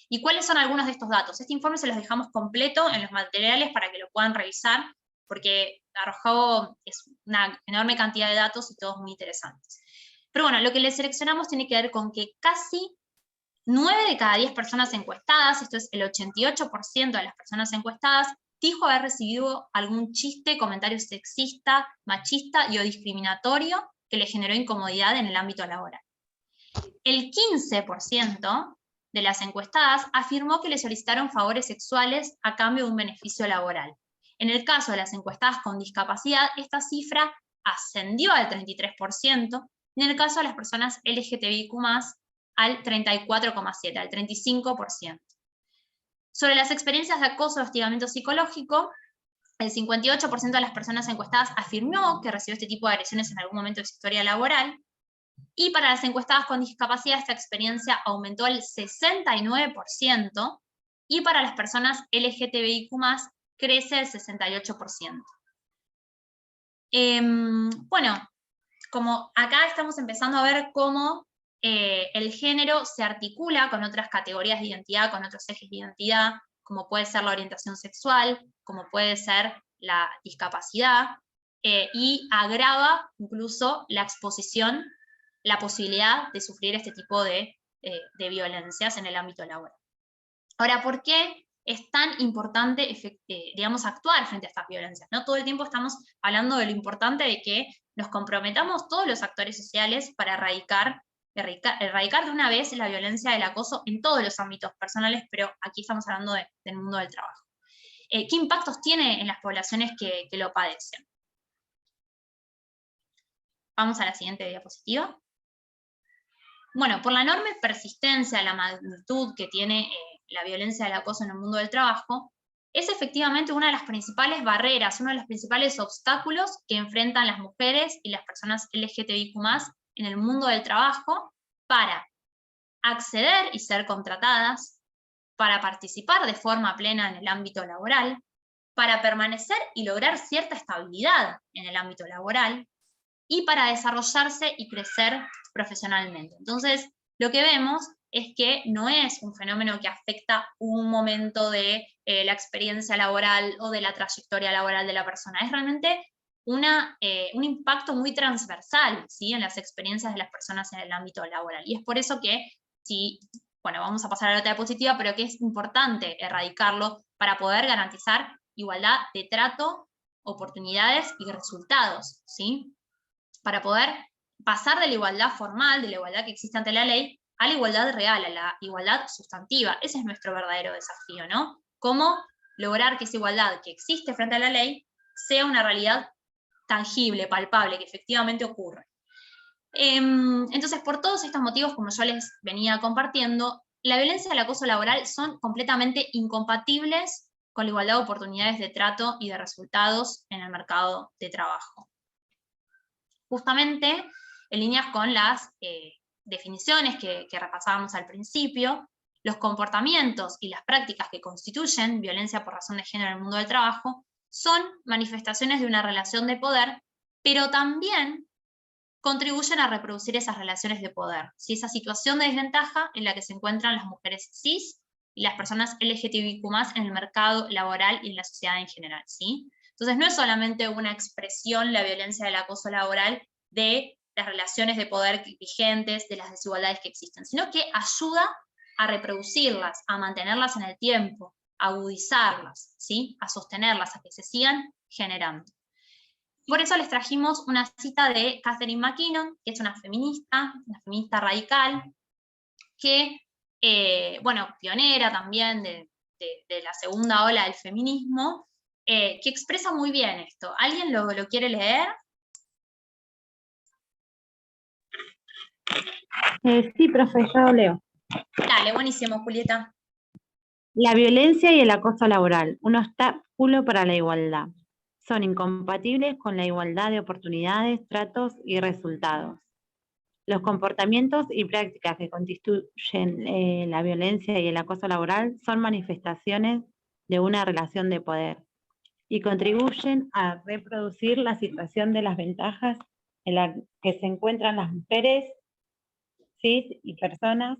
¿Y cuáles son algunos de estos datos? Este informe se los dejamos completo en los materiales para que lo puedan revisar, porque arrojó una enorme cantidad de datos y todos muy interesantes. Pero bueno, lo que les seleccionamos tiene que ver con que casi 9 de cada 10 personas encuestadas, esto es el 88% de las personas encuestadas, dijo haber recibido algún chiste, comentario sexista, machista y o discriminatorio que le generó incomodidad en el ámbito laboral. El 15% de las encuestadas afirmó que le solicitaron favores sexuales a cambio de un beneficio laboral. En el caso de las encuestadas con discapacidad, esta cifra ascendió al 33%, y en el caso de las personas LGTBIQ+, al 34,7%, al 35%. Sobre las experiencias de acoso o hostigamiento psicológico, el 58% de las personas encuestadas afirmó que recibió este tipo de agresiones en algún momento de su historia laboral, y para las encuestadas con discapacidad esta experiencia aumentó al 69%, y para las personas LGTBIQ+, crece al 68%. Bueno, como acá estamos empezando a ver cómo el género se articula con otras categorías de identidad, con otros ejes de identidad, como puede ser la orientación sexual, como puede ser la discapacidad, y agrava incluso la exposición, la posibilidad de sufrir este tipo de violencias en el ámbito laboral. Ahora, ¿por qué es tan importante, digamos, actuar frente a estas violencias? ¿No? Todo el tiempo estamos hablando de lo importante de que nos comprometamos todos los actores sociales para erradicar de una vez la violencia del acoso en todos los ámbitos personales, pero aquí estamos hablando del mundo del trabajo. ¿Qué impactos tiene en las poblaciones que lo padecen? Vamos a la siguiente diapositiva. Bueno, por la enorme persistencia, la magnitud que tiene la violencia del acoso en el mundo del trabajo, es efectivamente una de las principales barreras, uno de los principales obstáculos que enfrentan las mujeres y las personas LGTBIQ+, en el mundo del trabajo para acceder y ser contratadas, para participar de forma plena en el ámbito laboral, para permanecer y lograr cierta estabilidad en el ámbito laboral, y para desarrollarse y crecer profesionalmente. Entonces, lo que vemos es que no es un fenómeno que afecta un momento de la experiencia laboral o de la trayectoria laboral de la persona, es realmente un impacto muy transversal, ¿sí?, en las experiencias de las personas en el ámbito laboral. Y es por eso que, bueno, vamos a pasar a la nota diapositiva, pero que es importante erradicarlo para poder garantizar igualdad de trato, oportunidades y resultados, ¿sí?, para poder pasar de la igualdad formal, de la igualdad que existe ante la ley, a la igualdad real, a la igualdad sustantiva. Ese es nuestro verdadero desafío, ¿no? Cómo lograr que esa igualdad que existe frente a la ley sea una realidad tangible, palpable, que efectivamente ocurre. Entonces, por todos estos motivos, como yo les venía compartiendo, la violencia y el acoso laboral son completamente incompatibles con la igualdad de oportunidades de trato y de resultados en el mercado de trabajo. Justamente, en líneas con las definiciones que repasábamos al principio, los comportamientos y las prácticas que constituyen violencia por razón de género en el mundo del trabajo son manifestaciones de una relación de poder, pero también contribuyen a reproducir esas relaciones de poder, ¿sí?, esa situación de desventaja en la que se encuentran las mujeres cis y las personas LGTBIQ+ en el mercado laboral y en la sociedad en general, ¿sí? Entonces no es solamente una expresión la violencia del acoso laboral de las relaciones de poder vigentes, de las desigualdades que existen, sino que ayuda a reproducirlas, a mantenerlas en el tiempo, a agudizarlas, ¿sí?, a sostenerlas, a que se sigan generando. Por eso les trajimos una cita de Catherine McKinnon, que es una feminista radical, que bueno, pionera también de la segunda ola del feminismo, que expresa muy bien esto. ¿Alguien lo quiere leer? Sí, profe, yo leo. Dale, buenísimo, Julieta. La violencia y el acoso laboral, un obstáculo para la igualdad. Son incompatibles con la igualdad de oportunidades, tratos y resultados. Los comportamientos y prácticas que constituyen la violencia y el acoso laboral son manifestaciones de una relación de poder y contribuyen a reproducir la situación de las ventajas en la que se encuentran las mujeres, cis y personas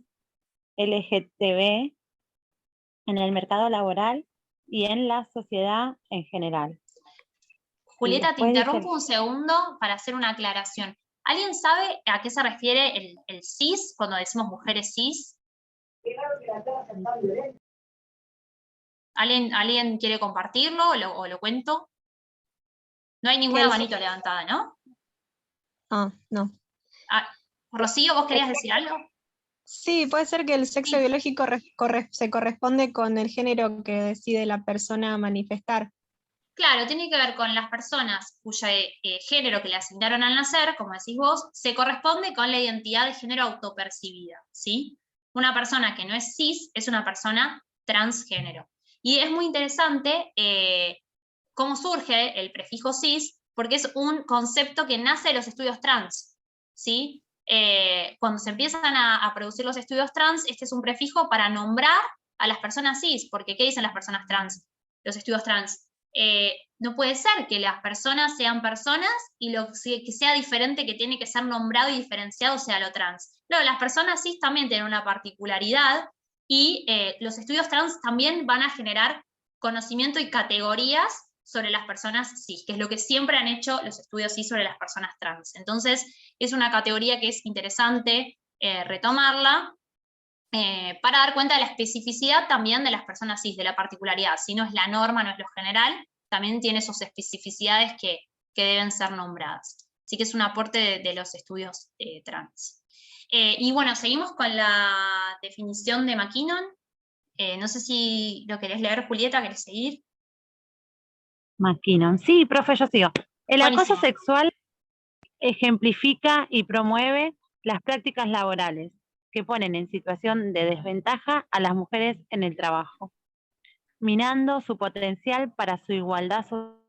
LGTB en el mercado laboral y en la sociedad en general. Julieta, te interrumpo un segundo para hacer una aclaración. ¿Alguien sabe a qué se refiere el cis cuando decimos mujeres cis? ¿Alguien quiere compartirlo o lo cuento? No hay ninguna manito levantada, ¿no? No. Rocío, ¿vos querías decir algo? Sí, puede ser que el sexo biológico se corresponde con el género que decide la persona manifestar. Claro, tiene que ver con las personas cuyo género que le asignaron al nacer, como decís vos, se corresponde con la identidad de género autopercibida, ¿sí? Una persona que no es cis es una persona transgénero. Y es muy interesante cómo surge el prefijo cis, porque es un concepto que nace de los estudios trans, ¿sí? Cuando se empiezan a producir los estudios trans, este es un prefijo para nombrar a las personas cis, porque ¿qué dicen las personas trans? Los estudios trans. No puede ser que las personas sean personas y lo que sea diferente, que tiene que ser nombrado y diferenciado, sea lo trans. No, las personas cis también tienen una particularidad y los estudios trans también van a generar conocimiento y categorías sobre las personas cis, que es lo que siempre han hecho los estudios cis sobre las personas trans. Entonces, es una categoría que es interesante retomarla, para dar cuenta de la especificidad también de las personas cis, de la particularidad. Si no es la norma, no es lo general, también tiene sus especificidades que deben ser nombradas. Así que es un aporte de los estudios trans. Y bueno, seguimos con la definición de McKinnon. No sé si lo querés leer, Julieta, ¿querés seguir? McKinnon. Sí, profe, yo sigo. El Buenísimo. acoso sexual ejemplifica y promueve las prácticas laborales que ponen en situación de desventaja a las mujeres en el trabajo, minando su potencial para su igualdad social.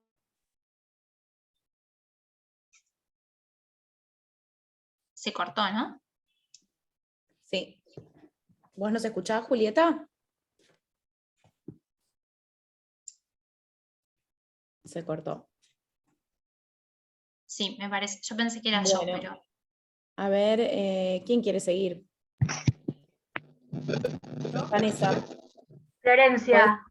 Se cortó, ¿no? Sí. ¿Vos nos escuchás, Julieta? Se cortó. Sí, me parece. Yo pensé que era yo, pero... A ver, ¿quién quiere seguir? Vanessa. Florencia.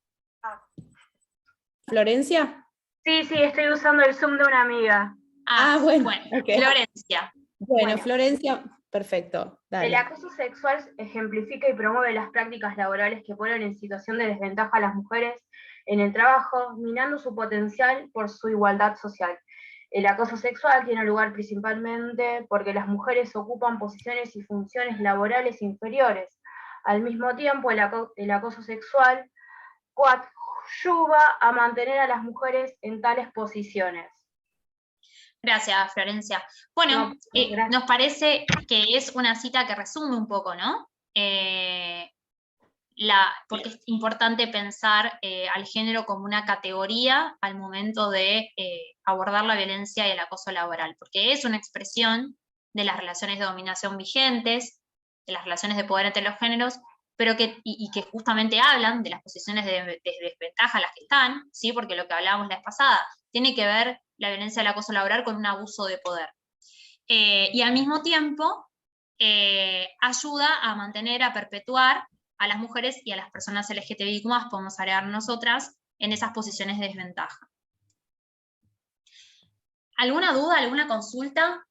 ¿Florencia? Sí, estoy usando el Zoom de una amiga. Bueno. Okay. Florencia. Bueno, Florencia, perfecto. Dale. El acoso sexual ejemplifica y promueve las prácticas laborales que ponen en situación de desventaja a las mujeres en el trabajo, minando su potencial por su igualdad social. El acoso sexual tiene lugar principalmente porque las mujeres ocupan posiciones y funciones laborales inferiores. Al mismo tiempo, el acoso sexual coadyuva a mantener a las mujeres en tales posiciones. Gracias, Florencia. Bueno, nos parece que es una cita que resume un poco, ¿no? Porque es importante pensar al género como una categoría al momento de abordar la violencia y el acoso laboral, porque es una expresión de las relaciones de dominación vigentes, de las relaciones de poder entre los géneros, pero que justamente hablan de las posiciones de desventaja a las que están, ¿sí? Porque lo que hablábamos la vez pasada, tiene que ver la violencia del acoso laboral con un abuso de poder. Y al mismo tiempo, ayuda a mantener, a perpetuar a las mujeres y a las personas LGTBIQ+, podemos agregar nosotras, en esas posiciones de desventaja. ¿Alguna duda, alguna consulta?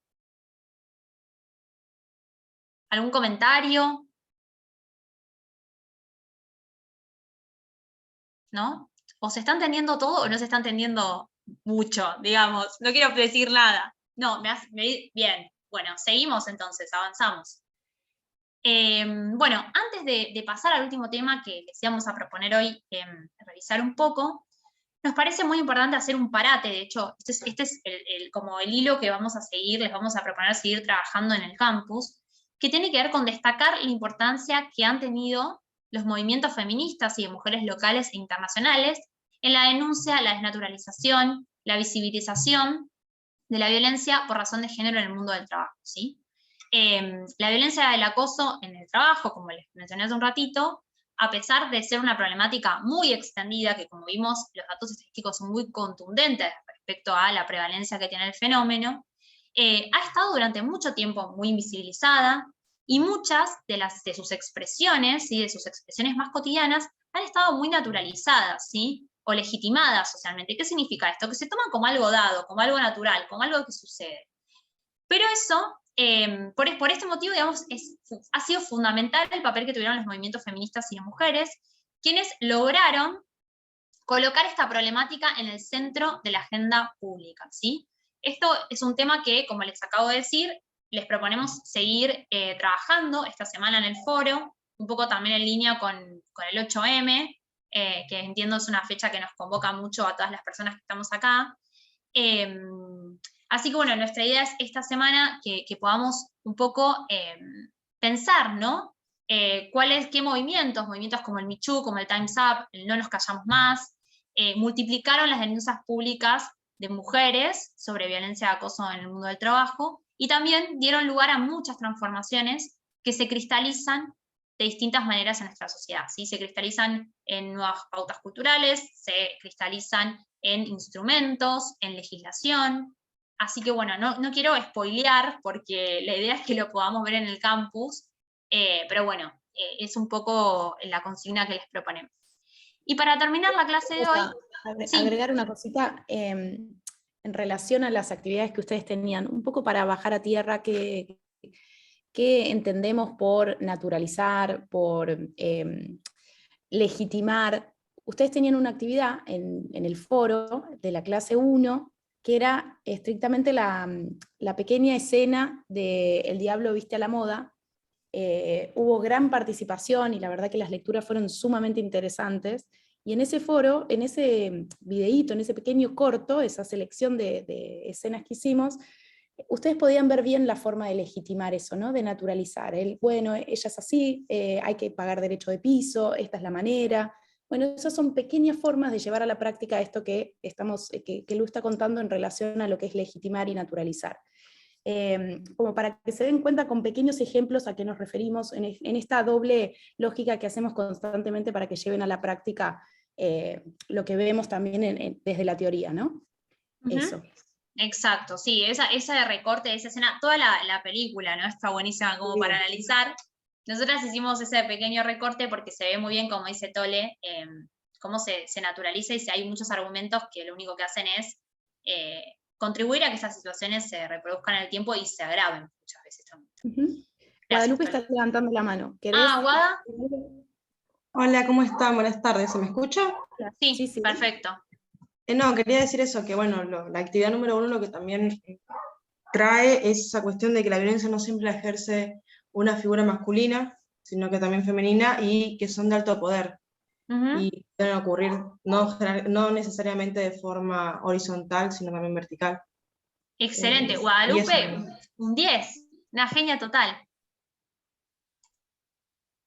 ¿Algún comentario? ¿No? ¿O se está entendiendo todo o no se está entendiendo mucho, digamos? No quiero decir nada. No, bien. Bueno, seguimos entonces, avanzamos. Bueno, antes de pasar al último tema que les íbamos a proponer hoy, revisar un poco, nos parece muy importante hacer un parate. De hecho, este es como el hilo que vamos a seguir, les vamos a proponer seguir trabajando en el campus, que tiene que ver con destacar la importancia que han tenido los movimientos feministas y de mujeres locales e internacionales en la denuncia, la desnaturalización, la visibilización de la violencia por razón de género en el mundo del trabajo, ¿sí? La violencia del acoso en el trabajo, como les mencioné hace un ratito, a pesar de ser una problemática muy extendida, que como vimos, los datos estadísticos son muy contundentes respecto a la prevalencia que tiene el fenómeno, ha estado durante mucho tiempo muy invisibilizada, y muchas de sus expresiones, ¿sí? De sus expresiones más cotidianas, han estado muy naturalizadas, ¿sí? O legitimadas socialmente. ¿Qué significa esto? Que se toman como algo dado, como algo natural, como algo que sucede. Pero eso, por este motivo, digamos, ha sido fundamental el papel que tuvieron los movimientos feministas y de mujeres, quienes lograron colocar esta problemática en el centro de la agenda pública, ¿sí? Esto es un tema que, como les acabo de decir, les proponemos seguir trabajando esta semana en el foro, un poco también en línea con el 8M, que entiendo es una fecha que nos convoca mucho a todas las personas que estamos acá. Así que bueno, nuestra idea es esta semana que podamos un poco pensar, ¿no? ¿Qué movimientos como el Me Too, como el Time's Up, el No Nos Callamos Más, multiplicaron las denuncias públicas de mujeres sobre violencia y acoso en el mundo del trabajo, y también dieron lugar a muchas transformaciones que se cristalizan de distintas maneras en nuestra sociedad, ¿sí? Se cristalizan en nuevas pautas culturales, se cristalizan en instrumentos, en legislación. Así que bueno, no quiero spoilear, porque la idea es que lo podamos ver en el campus, pero bueno, es un poco la consigna que les proponemos. Y para terminar la clase de hoy... Agregar una cosita en relación a las actividades que ustedes tenían, un poco para bajar a tierra qué entendemos por naturalizar, por legitimar. Ustedes tenían una actividad en el foro de la clase 1, que era estrictamente la pequeña escena de El Diablo Viste a la Moda. Hubo gran participación y la verdad que las lecturas fueron sumamente interesantes. Y en ese foro, en ese videíto, en ese pequeño corto, esa selección de escenas que hicimos, ustedes podían ver bien la forma de legitimar eso, ¿no? De naturalizar. Bueno, ella es así, hay que pagar derecho de piso, esta es la manera. Bueno, esas son pequeñas formas de llevar a la práctica esto que Lu está contando en relación a lo que es legitimar y naturalizar. Como para que se den cuenta con pequeños ejemplos a qué nos referimos en esta doble lógica que hacemos constantemente para que lleven a la práctica lo que vemos también desde la teoría, ¿no? Eso. Exacto, sí, ese recorte de esa escena, toda la película, ¿no? Está buenísima como para analizar. Nosotras hicimos ese pequeño recorte porque se ve muy bien, como dice Tole, cómo se naturaliza, y si hay muchos argumentos que lo único que hacen es contribuir a que esas situaciones se reproduzcan en el tiempo y se agraven muchas veces también. Guadalupe está levantando la mano. Guada. Hola, ¿cómo están? Buenas tardes, ¿se me escucha? Sí, perfecto. No, quería decir eso, que bueno, la actividad número 1 lo que también trae es esa cuestión de que la violencia no siempre la ejerce una figura masculina, sino que también femenina, y que son de alto poder. Y pueden ocurrir no necesariamente de forma horizontal, sino también vertical. Excelente, Guadalupe, un 10, una genia total.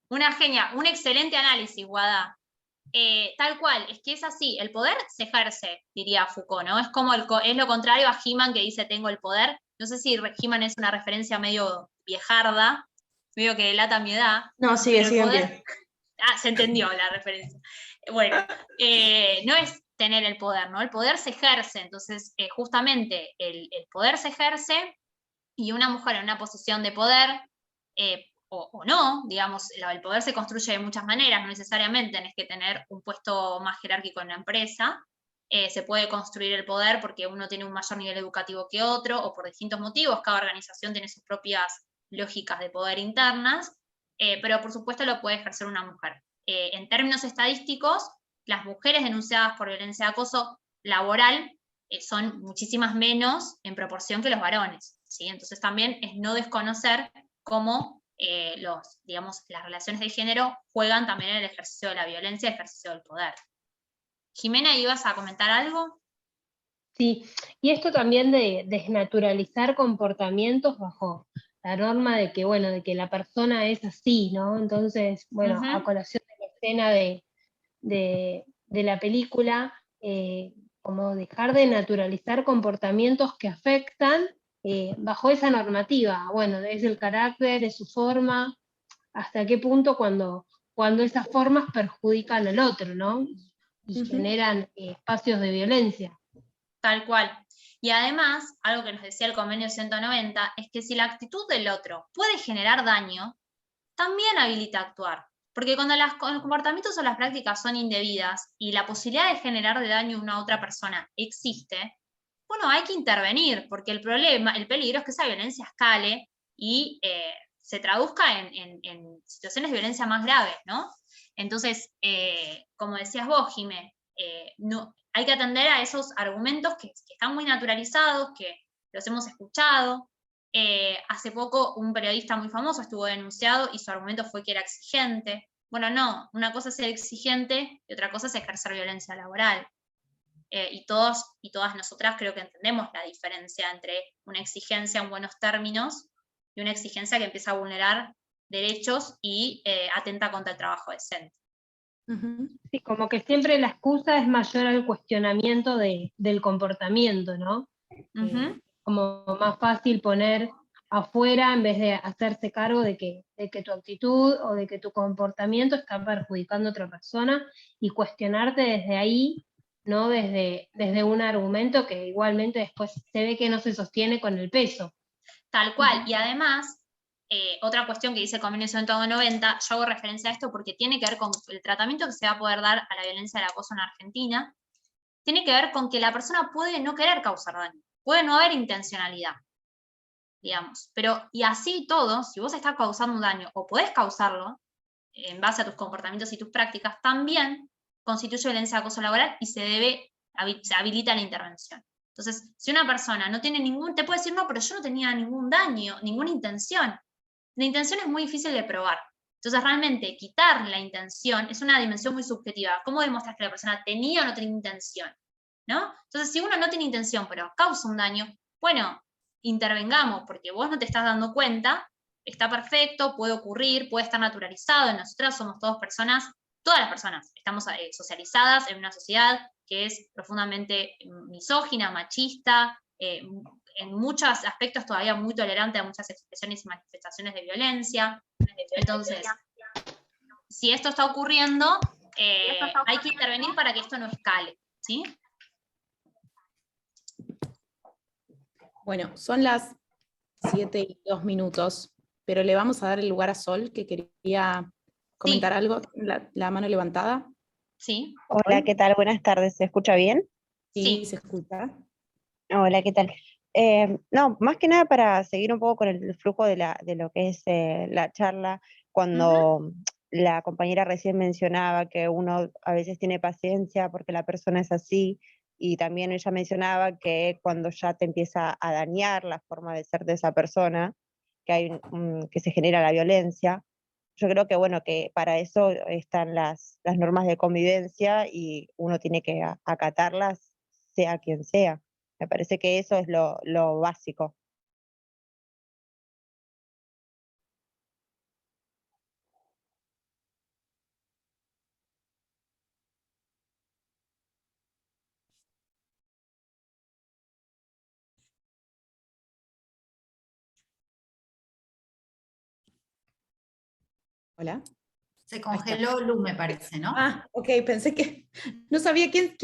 Una genia, un excelente análisis, Guada. Tal cual, es que es así, el poder se ejerce, diría Foucault, ¿no? Es como es lo contrario a He-Man, que dice tengo el poder. No sé si He-Man es una referencia medio viejarda, medio que delata mi edad. No, sigue en pie. Se entendió la referencia. Bueno, no es tener el poder, ¿no? El poder se ejerce, entonces justamente el poder se ejerce, y una mujer en una posición de poder, o no, digamos, el poder se construye de muchas maneras, no necesariamente tenés que tener un puesto más jerárquico en la empresa. Se puede construir el poder porque uno tiene un mayor nivel educativo que otro, o por distintos motivos. Cada organización tiene sus propias lógicas de poder internas, pero por supuesto lo puede ejercer una mujer. En términos estadísticos, las mujeres denunciadas por violencia de acoso laboral son muchísimas menos en proporción que los varones, ¿sí? Entonces también es no desconocer cómo digamos, las relaciones de género juegan también en el ejercicio de la violencia, el ejercicio del poder. Jimena, ¿ibas a comentar algo? Sí, y esto también de desnaturalizar comportamientos bajo la norma de que, bueno, de que la persona es así, ¿no? Entonces, bueno, a colación de la escena de la película, como dejar de naturalizar comportamientos que afectan bajo esa normativa, bueno, es el carácter, es su forma, hasta qué punto cuando esas formas perjudican al otro, ¿no? Y generan espacios de violencia. Tal cual. Y además, algo que nos decía el convenio 190, es que si la actitud del otro puede generar daño, también habilita actuar. Porque cuando los comportamientos o las prácticas son indebidas y la posibilidad de generar de daño a una otra persona existe, bueno, hay que intervenir, porque el peligro es que esa violencia escale y se traduzca en situaciones de violencia más graves, ¿no? Entonces, como decías vos, Jimé, no, hay que atender a esos argumentos que están muy naturalizados, que los hemos escuchado. Hace poco un periodista muy famoso estuvo denunciado y su argumento fue que era exigente. Bueno, no, una cosa es ser exigente y otra cosa es ejercer violencia laboral. Y todos y todas nosotras creo que entendemos la diferencia entre una exigencia en buenos términos y una exigencia que empieza a vulnerar derechos y atenta contra el trabajo decente. Sí, como que siempre la excusa es mayor al cuestionamiento del comportamiento, ¿no? Como más fácil poner afuera en vez de hacerse cargo de que tu actitud o de que tu comportamiento está perjudicando a otra persona y cuestionarte desde ahí, ¿no? Desde un argumento que igualmente después se ve que no se sostiene con el peso. Tal cual, y además, otra cuestión que dice el convenio 190, yo hago referencia a esto porque tiene que ver con el tratamiento que se va a poder dar a la violencia del acoso en Argentina, tiene que ver con que la persona puede no querer causar daño, puede no haber intencionalidad, digamos, pero y así todo, si vos estás causando un daño o podés causarlo, en base a tus comportamientos y tus prácticas, también constituye violencia de acoso laboral y se habilita la intervención. Entonces, si una persona no tiene te puede decir, no, pero yo no tenía ningún daño, ninguna intención. La intención es muy difícil de probar. Entonces, realmente, quitar la intención es una dimensión muy subjetiva. ¿Cómo demostrar que la persona tenía o no tenía intención? ¿No? Entonces, si uno no tiene intención, pero causa un daño, bueno, intervengamos, porque vos no te estás dando cuenta, está perfecto, puede ocurrir, puede estar naturalizado, nosotras somos todas las personas, estamos socializadas en una sociedad que es profundamente misógina, machista, en muchos aspectos todavía muy tolerante a muchas expresiones y manifestaciones de violencia. Entonces, si esto está ocurriendo, hay que intervenir para que esto no escale, ¿sí? Bueno, son las 7:02, pero le vamos a dar el lugar a Sol, que quería comentar algo, la mano levantada. Sí. Hola, ¿qué tal? Buenas tardes, ¿se escucha bien? Sí, se escucha. Hola, ¿qué tal? No, más que nada para seguir un poco con el flujo de lo que es la charla, cuando la compañera recién mencionaba que uno a veces tiene paciencia porque la persona es así, y también ella mencionaba que cuando ya te empieza a dañar la forma de ser de esa persona, que que se genera la violencia. Yo creo que, bueno, que para eso están las normas de convivencia y uno tiene que acatarlas, sea quien sea. Me parece que eso es lo básico. Hola. Se congeló Lu, me parece, ¿no? Ah, ok, pensé que no sabía quién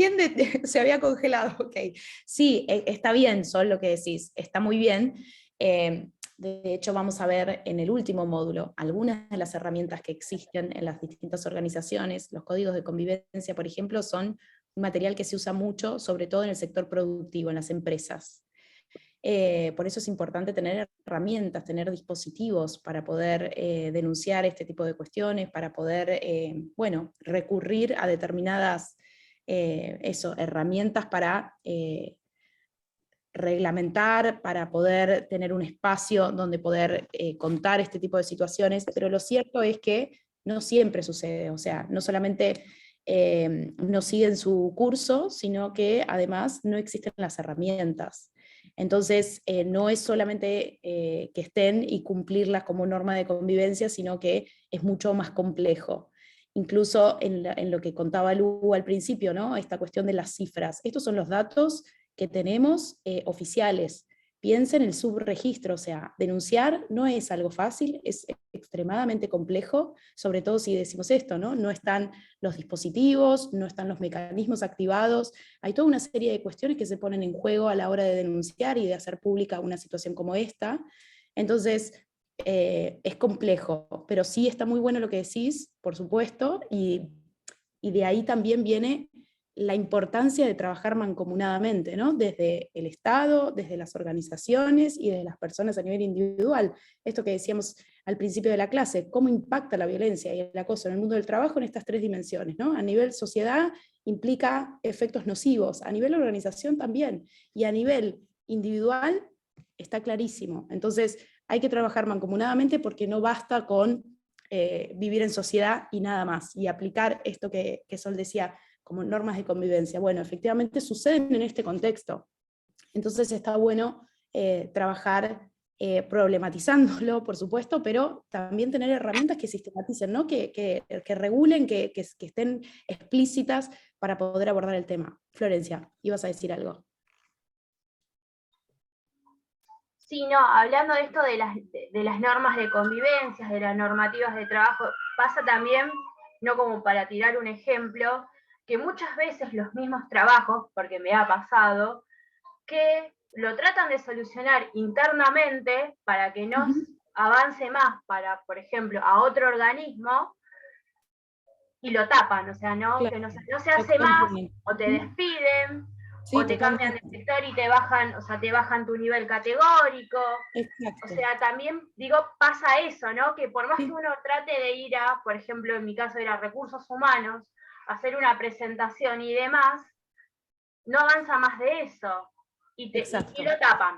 se había congelado. Ok, sí, está bien, Sol, lo que decís, está muy bien. De hecho, vamos a ver en el último módulo algunas de las herramientas que existen en las distintas organizaciones. Los códigos de convivencia, por ejemplo, son un material que se usa mucho, sobre todo en el sector productivo, en las empresas. Por eso es importante tener herramientas, tener dispositivos para poder denunciar este tipo de cuestiones, para poder bueno, recurrir a determinadas herramientas para reglamentar, para poder tener un espacio donde poder contar este tipo de situaciones, pero lo cierto es que no siempre sucede, o sea, no solamente no siguen su curso, sino que además no existen las herramientas. Entonces, no es solamente que estén y cumplirlas como norma de convivencia, sino que es mucho más complejo. Incluso en lo que contaba Lu al principio, ¿no? Esta cuestión de las cifras. Estos son los datos que tenemos oficiales. Piensen en el subregistro, o sea, denunciar no es algo fácil, es extremadamente complejo, sobre todo si decimos esto, ¿no? No están los dispositivos, no están los mecanismos activados, hay toda una serie de cuestiones que se ponen en juego a la hora de denunciar y de hacer pública una situación como esta. Entonces, es complejo, pero sí está muy bueno lo que decís, por supuesto, y de ahí también viene la importancia de trabajar mancomunadamente, ¿no? Desde el Estado, desde las organizaciones y desde las personas a nivel individual. Esto que decíamos al principio de la clase, cómo impacta la violencia y el acoso en el mundo del trabajo en estas tres dimensiones, ¿no? A nivel sociedad implica efectos nocivos, a nivel organización también, y a nivel individual está clarísimo. Entonces hay que trabajar mancomunadamente porque no basta con vivir en sociedad y nada más, y aplicar esto que Sol decía, como normas de convivencia. Bueno, efectivamente suceden en este contexto. Entonces está bueno trabajar problematizándolo, por supuesto, pero también tener herramientas que sistematicen, ¿no? que regulen, que estén explícitas para poder abordar el tema. Florencia, ibas a decir algo. Sí, no, hablando de esto de las normas de convivencia, de las normativas de trabajo, pasa también, no como para tirar un ejemplo, que muchas veces los mismos trabajos, porque me ha pasado, que lo tratan de solucionar internamente para que no avance más para, por ejemplo, a otro organismo, y lo tapan, o sea, no, claro, que no se hace más, o te despiden, sí, o te cambian de sector y te bajan, o sea, te bajan tu nivel categórico. Exacto. O sea, también, digo, pasa eso, ¿no? Que por más que uno trate de ir a, por ejemplo, en mi caso era recursos humanos, hacer una presentación y demás, no avanza más de eso, y lo tapan.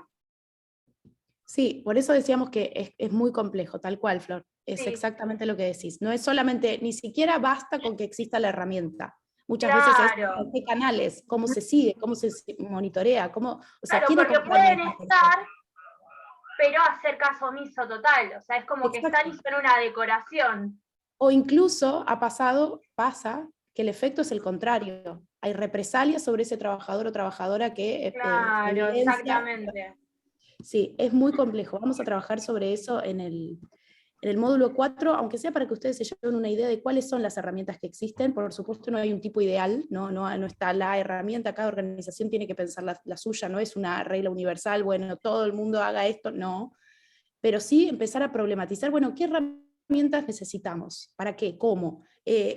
Sí, por eso decíamos que es muy complejo, tal cual, Flor. Es exactamente lo que decís. No es solamente, ni siquiera basta con que exista la herramienta. Muchas veces es qué canales, cómo se sigue, cómo se monitorea, cómo, o sea, claro, porque pueden estar, pero hacer caso omiso total. O sea, es como que están y son una decoración. O incluso pasa que el efecto es el contrario. Hay represalias sobre ese trabajador o trabajadora que claro, exactamente. Sí, es muy complejo. Vamos a trabajar sobre eso en el módulo 4, aunque sea para que ustedes se lleven una idea de cuáles son las herramientas que existen. Por supuesto no hay un tipo ideal, no está la herramienta, cada organización tiene que pensar la suya, no es una regla universal, bueno, todo el mundo haga esto, no. Pero sí empezar a problematizar, bueno, ¿qué herramientas necesitamos? ¿Para qué? ¿Cómo?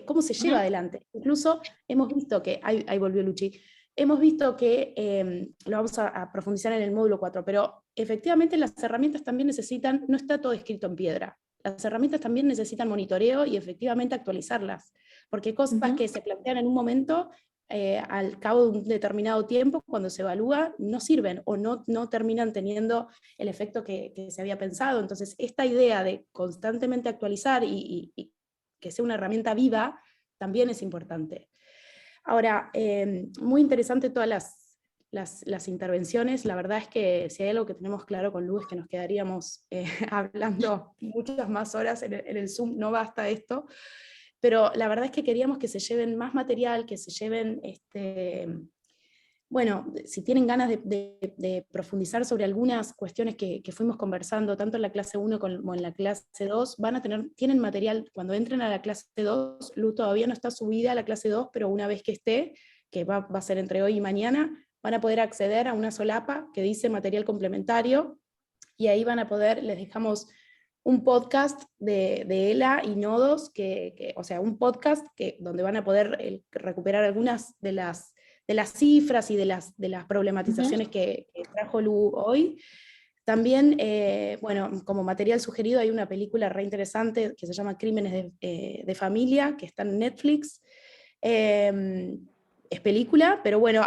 ¿Cómo se lleva adelante? Incluso hemos visto que, ahí volvió Luchi, hemos visto que, lo vamos a profundizar en el módulo 4, pero efectivamente las herramientas también necesitan, no está todo escrito en piedra, las herramientas también necesitan monitoreo y efectivamente actualizarlas, porque cosas que se plantean en un momento, al cabo de un determinado tiempo, cuando se evalúa, no sirven o no terminan teniendo el efecto que se había pensado. Entonces, esta idea de constantemente actualizar y que sea una herramienta viva, también es importante. Ahora, muy interesante todas las intervenciones. La verdad es que si hay algo que tenemos claro con Lu es que nos quedaríamos hablando muchas más horas en el Zoom, no basta esto, pero la verdad es que queríamos que se lleven más material, que se lleven, bueno, si tienen ganas de profundizar sobre algunas cuestiones que fuimos conversando, tanto en la clase 1 como en la clase 2, tienen material, cuando entren a la clase 2, Lu todavía no está subida a la clase 2, pero una vez que esté, que va a ser entre hoy y mañana, van a poder acceder a una solapa que dice material complementario, y ahí van a poder, les dejamos un podcast de ELA y Nodos, o sea, un podcast donde van a poder recuperar algunas de las cifras y de las problematizaciones que trajo Lu hoy. También, bueno, como material sugerido hay una película re interesante que se llama Crímenes de Familia, que está en Netflix. es película, pero bueno,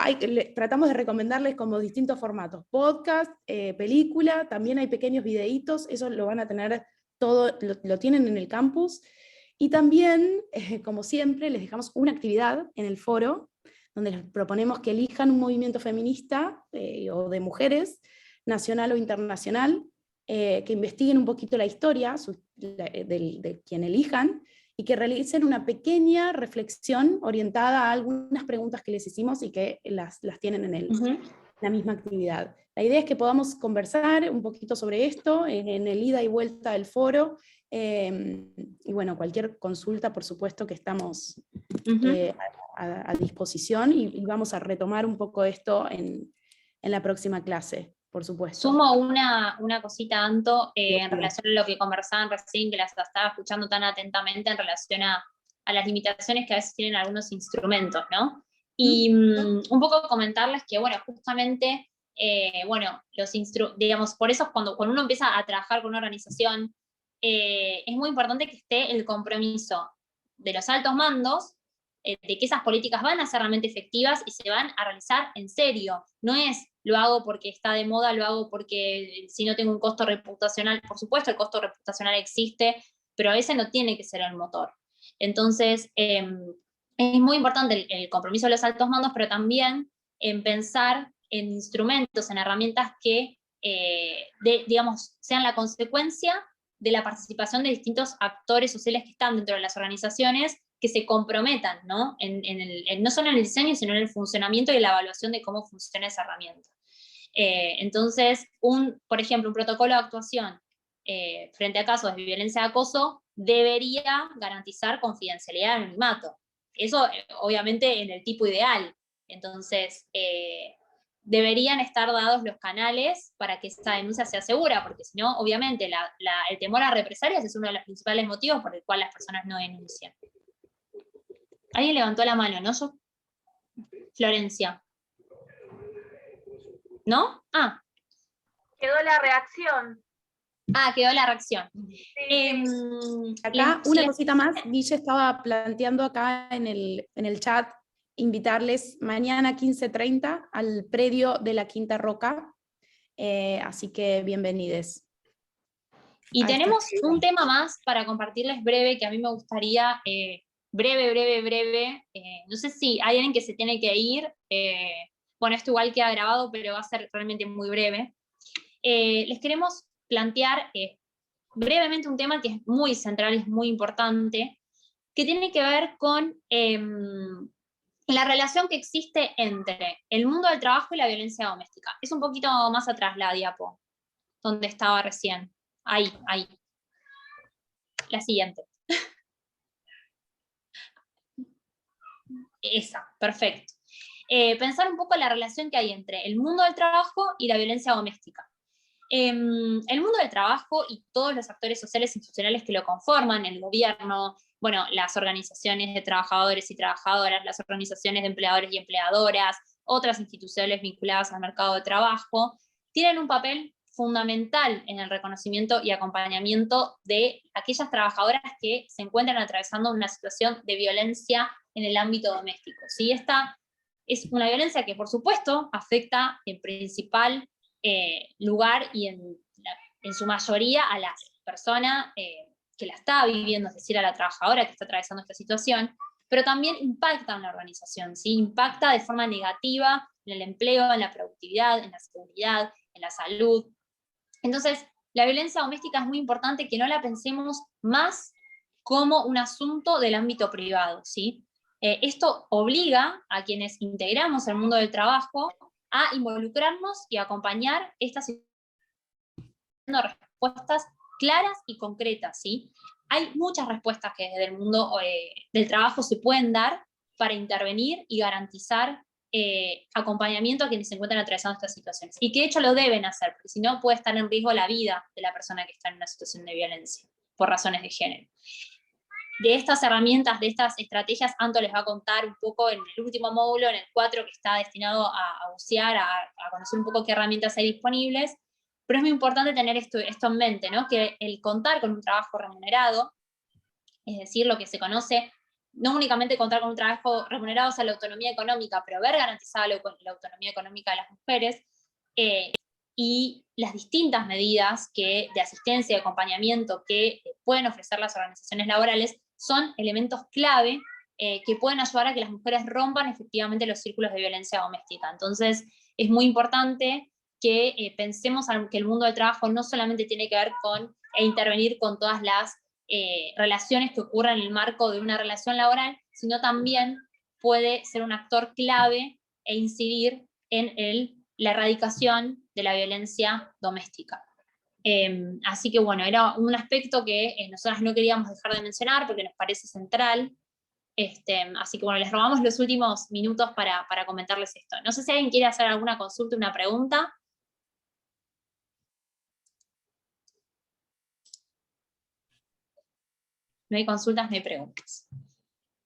tratamos de recomendarles como distintos formatos, podcast, película, también hay pequeños videitos, eso lo van a tener todo, lo tienen en el campus, y también, como siempre, les dejamos una actividad en el foro, donde les proponemos que elijan un movimiento feminista o de mujeres, nacional o internacional, que investiguen un poquito la historia de quien elijan, y que realicen una pequeña reflexión orientada a algunas preguntas que les hicimos y que las tienen en la misma actividad. La idea es que podamos conversar un poquito sobre esto en el ida y vuelta del foro, y bueno, cualquier consulta, por supuesto que estamos a disposición, y vamos a retomar un poco esto en la próxima clase, por supuesto. Sumo una cosita, Anto, en relación a lo que conversaban recién, que las estaba escuchando tan atentamente en relación a las limitaciones que a veces tienen algunos instrumentos, ¿no? Y un poco comentarles que, bueno, justamente, bueno, digamos, por eso cuando uno empieza a trabajar con una organización, es muy importante que esté el compromiso de los altos mandos, de que esas políticas van a ser realmente efectivas y se van a realizar en serio. No es lo hago porque está de moda, lo hago porque si no tengo un costo reputacional. Por supuesto, el costo reputacional existe, pero a veces no tiene que ser el motor. Entonces, es muy importante el compromiso de los altos mandos, pero también en pensar en instrumentos, en herramientas que, digamos, sean la consecuencia de la participación de distintos actores sociales que están dentro de las organizaciones, que se comprometan, ¿no? No solo en el diseño, sino en el funcionamiento y la evaluación de cómo funciona esa herramienta. Entonces, por ejemplo, un protocolo de actuación frente a casos de violencia y acoso debería garantizar confidencialidad y anonimato. Eso, obviamente, en el tipo ideal. Entonces, deberían estar dados los canales para que esta denuncia sea segura, porque si no, obviamente, el temor a represalias es uno de los principales motivos por el cual las personas no denuncian. Alguien levantó la mano, ¿no? Florencia. ¿No? Ah. Quedó la reacción. Ah, quedó la reacción. Acá, una cosita más, Guille estaba planteando acá en el chat, invitarles mañana 15:30 al predio de la Quinta Roca, así que bienvenides. Y tenemos un tema más para compartirles breve, que a mí me gustaría, breve, no sé si hay alguien que se tiene que ir, bueno, esto igual queda grabado, pero va a ser realmente muy breve. Les queremos plantear brevemente un tema que es muy central y es muy importante, que tiene que ver con la relación que existe entre el mundo del trabajo y la violencia doméstica. Es un poquito más atrás la diapo, donde estaba recién. Ahí. La siguiente. Esa, perfecto. Pensar un poco la relación que hay entre el mundo del trabajo y la violencia doméstica. El mundo del trabajo y todos los actores sociales e institucionales que lo conforman, el gobierno, bueno, las organizaciones de trabajadores y trabajadoras, las organizaciones de empleadores y empleadoras, otras instituciones vinculadas al mercado de trabajo, tienen un papel fundamental en el reconocimiento y acompañamiento de aquellas trabajadoras que se encuentran atravesando una situación de violencia en el ámbito doméstico. ¿Sí? Esta es una violencia que, por supuesto, afecta en principal lugar y en su mayoría a la persona que la está viviendo, es decir, a la trabajadora que está atravesando esta situación, pero también impacta en la organización, ¿sí? Impacta de forma negativa en el empleo, en la productividad, en la seguridad, en la salud. Entonces, la violencia doméstica es muy importante que no la pensemos más como un asunto del ámbito privado, ¿sí? Esto obliga a quienes integramos el mundo del trabajo a involucrarnos y acompañar estas respuestas claras y concretas, ¿sí? Hay muchas respuestas que desde el mundo del trabajo se pueden dar para intervenir y garantizar acompañamiento a quienes se encuentran atravesando estas situaciones. Y que de hecho lo deben hacer, porque si no puede estar en riesgo la vida de la persona que está en una situación de violencia por razones de género. De estas herramientas, de estas estrategias, Anto les va a contar un poco en el último módulo, en el 4, que está destinado a bucear, a conocer un poco qué herramientas hay disponibles, pero es muy importante tener esto en mente, ¿no? Que el contar con un trabajo remunerado, es decir, lo que se conoce no únicamente contar con un trabajo remunerado, o sea, la autonomía económica, pero ver garantizada la autonomía económica de las mujeres, y las distintas medidas de asistencia y acompañamiento que pueden ofrecer las organizaciones laborales son elementos clave que pueden ayudar a que las mujeres rompan efectivamente los círculos de violencia doméstica. Entonces, es muy importante que pensemos que el mundo del trabajo no solamente tiene que ver con intervenir con todas las relaciones que ocurran en el marco de una relación laboral, sino también puede ser un actor clave e incidir en la erradicación de la violencia doméstica. Así que bueno, era un aspecto que nosotras no queríamos dejar de mencionar porque nos parece central. Así que bueno, les robamos los últimos minutos para comentarles esto. No sé si alguien quiere hacer alguna consulta, una pregunta. No hay consultas, no hay preguntas.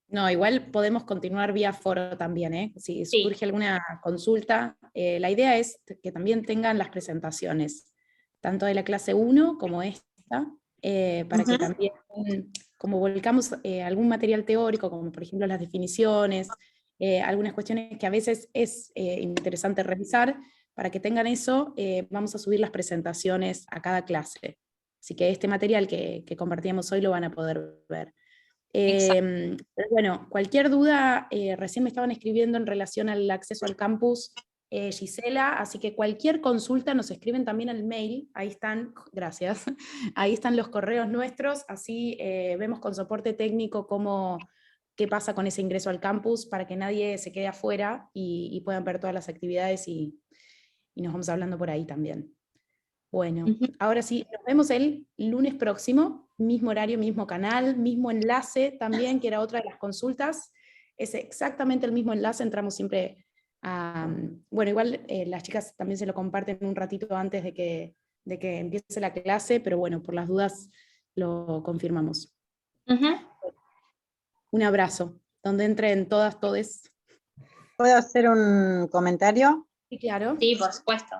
No, igual podemos continuar vía foro también, si surge alguna consulta. La idea es que también tengan las presentaciones, tanto de la clase 1 como esta, para que también, como volcamos algún material teórico, como por ejemplo las definiciones, algunas cuestiones que a veces es interesante revisar, para que tengan eso, vamos a subir las presentaciones a cada clase. Así que este material que compartíamos hoy lo van a poder ver. Pero bueno, cualquier duda, recién me estaban escribiendo en relación al acceso al campus, Gisela, así que cualquier consulta nos escriben también al mail, ahí están, gracias, ahí están los correos nuestros, así vemos con soporte técnico qué pasa con ese ingreso al campus, para que nadie se quede afuera y puedan ver todas las actividades y nos vamos hablando por ahí también. Bueno, ahora sí, nos vemos el lunes próximo, mismo horario, mismo canal, mismo enlace también, que era otra de las consultas, es exactamente el mismo enlace, entramos siempre a... Bueno, igual las chicas también se lo comparten un ratito antes de que empiece la clase, pero bueno, por las dudas lo confirmamos. Un abrazo, donde entren todas, todes. ¿Puedo hacer un comentario? Sí, claro. Sí, por supuesto.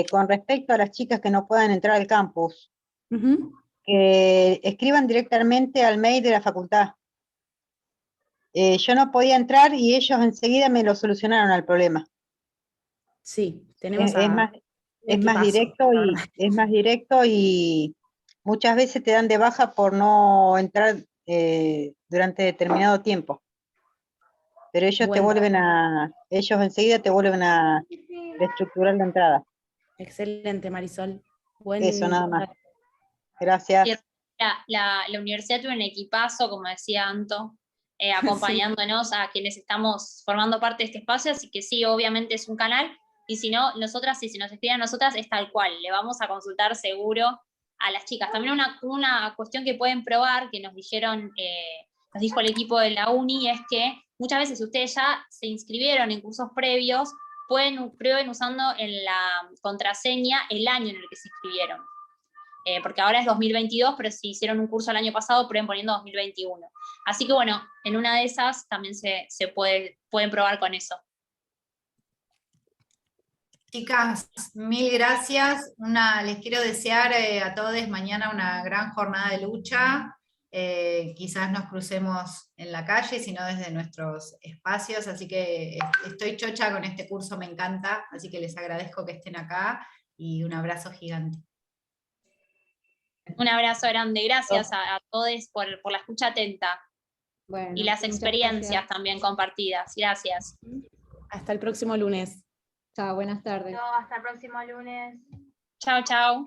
Con respecto a las chicas que no puedan entrar al campus, que escriban directamente al mail de la facultad. Yo no podía entrar y ellos enseguida me lo solucionaron al problema. Sí, tenemos es más directo y muchas veces te dan de baja por no entrar durante determinado tiempo. Pero ellos ellos enseguida te vuelven a reestructurar la entrada. Excelente, Marisol. Eso nada más. Gracias. La universidad tuvo un equipazo, como decía Anto, acompañándonos a quienes estamos formando parte de este espacio, así que sí, obviamente es un canal, y si no, nosotras, si nos escriben a nosotras, es tal cual, le vamos a consultar seguro a las chicas. También una cuestión que pueden probar, que nos dijeron, nos dijo el equipo de la uni, es que muchas veces ustedes ya se inscribieron en cursos previos, prueben usando en la contraseña el año en el que se inscribieron. Porque ahora es 2022, pero si hicieron un curso el año pasado, prueben poniendo 2021. Así que bueno, en una de esas también pueden probar con eso. Chicas, mil gracias. Les quiero desear a todos mañana una gran jornada de lucha. Quizás nos crucemos en la calle, sino desde nuestros espacios, así que estoy chocha con este curso, me encanta, así que les agradezco que estén acá y un abrazo gigante. Un abrazo grande, gracias a todos por la escucha atenta y las experiencias también compartidas. Gracias. Hasta el próximo lunes. Chao, buenas tardes. No, hasta el próximo lunes. Chao, chao.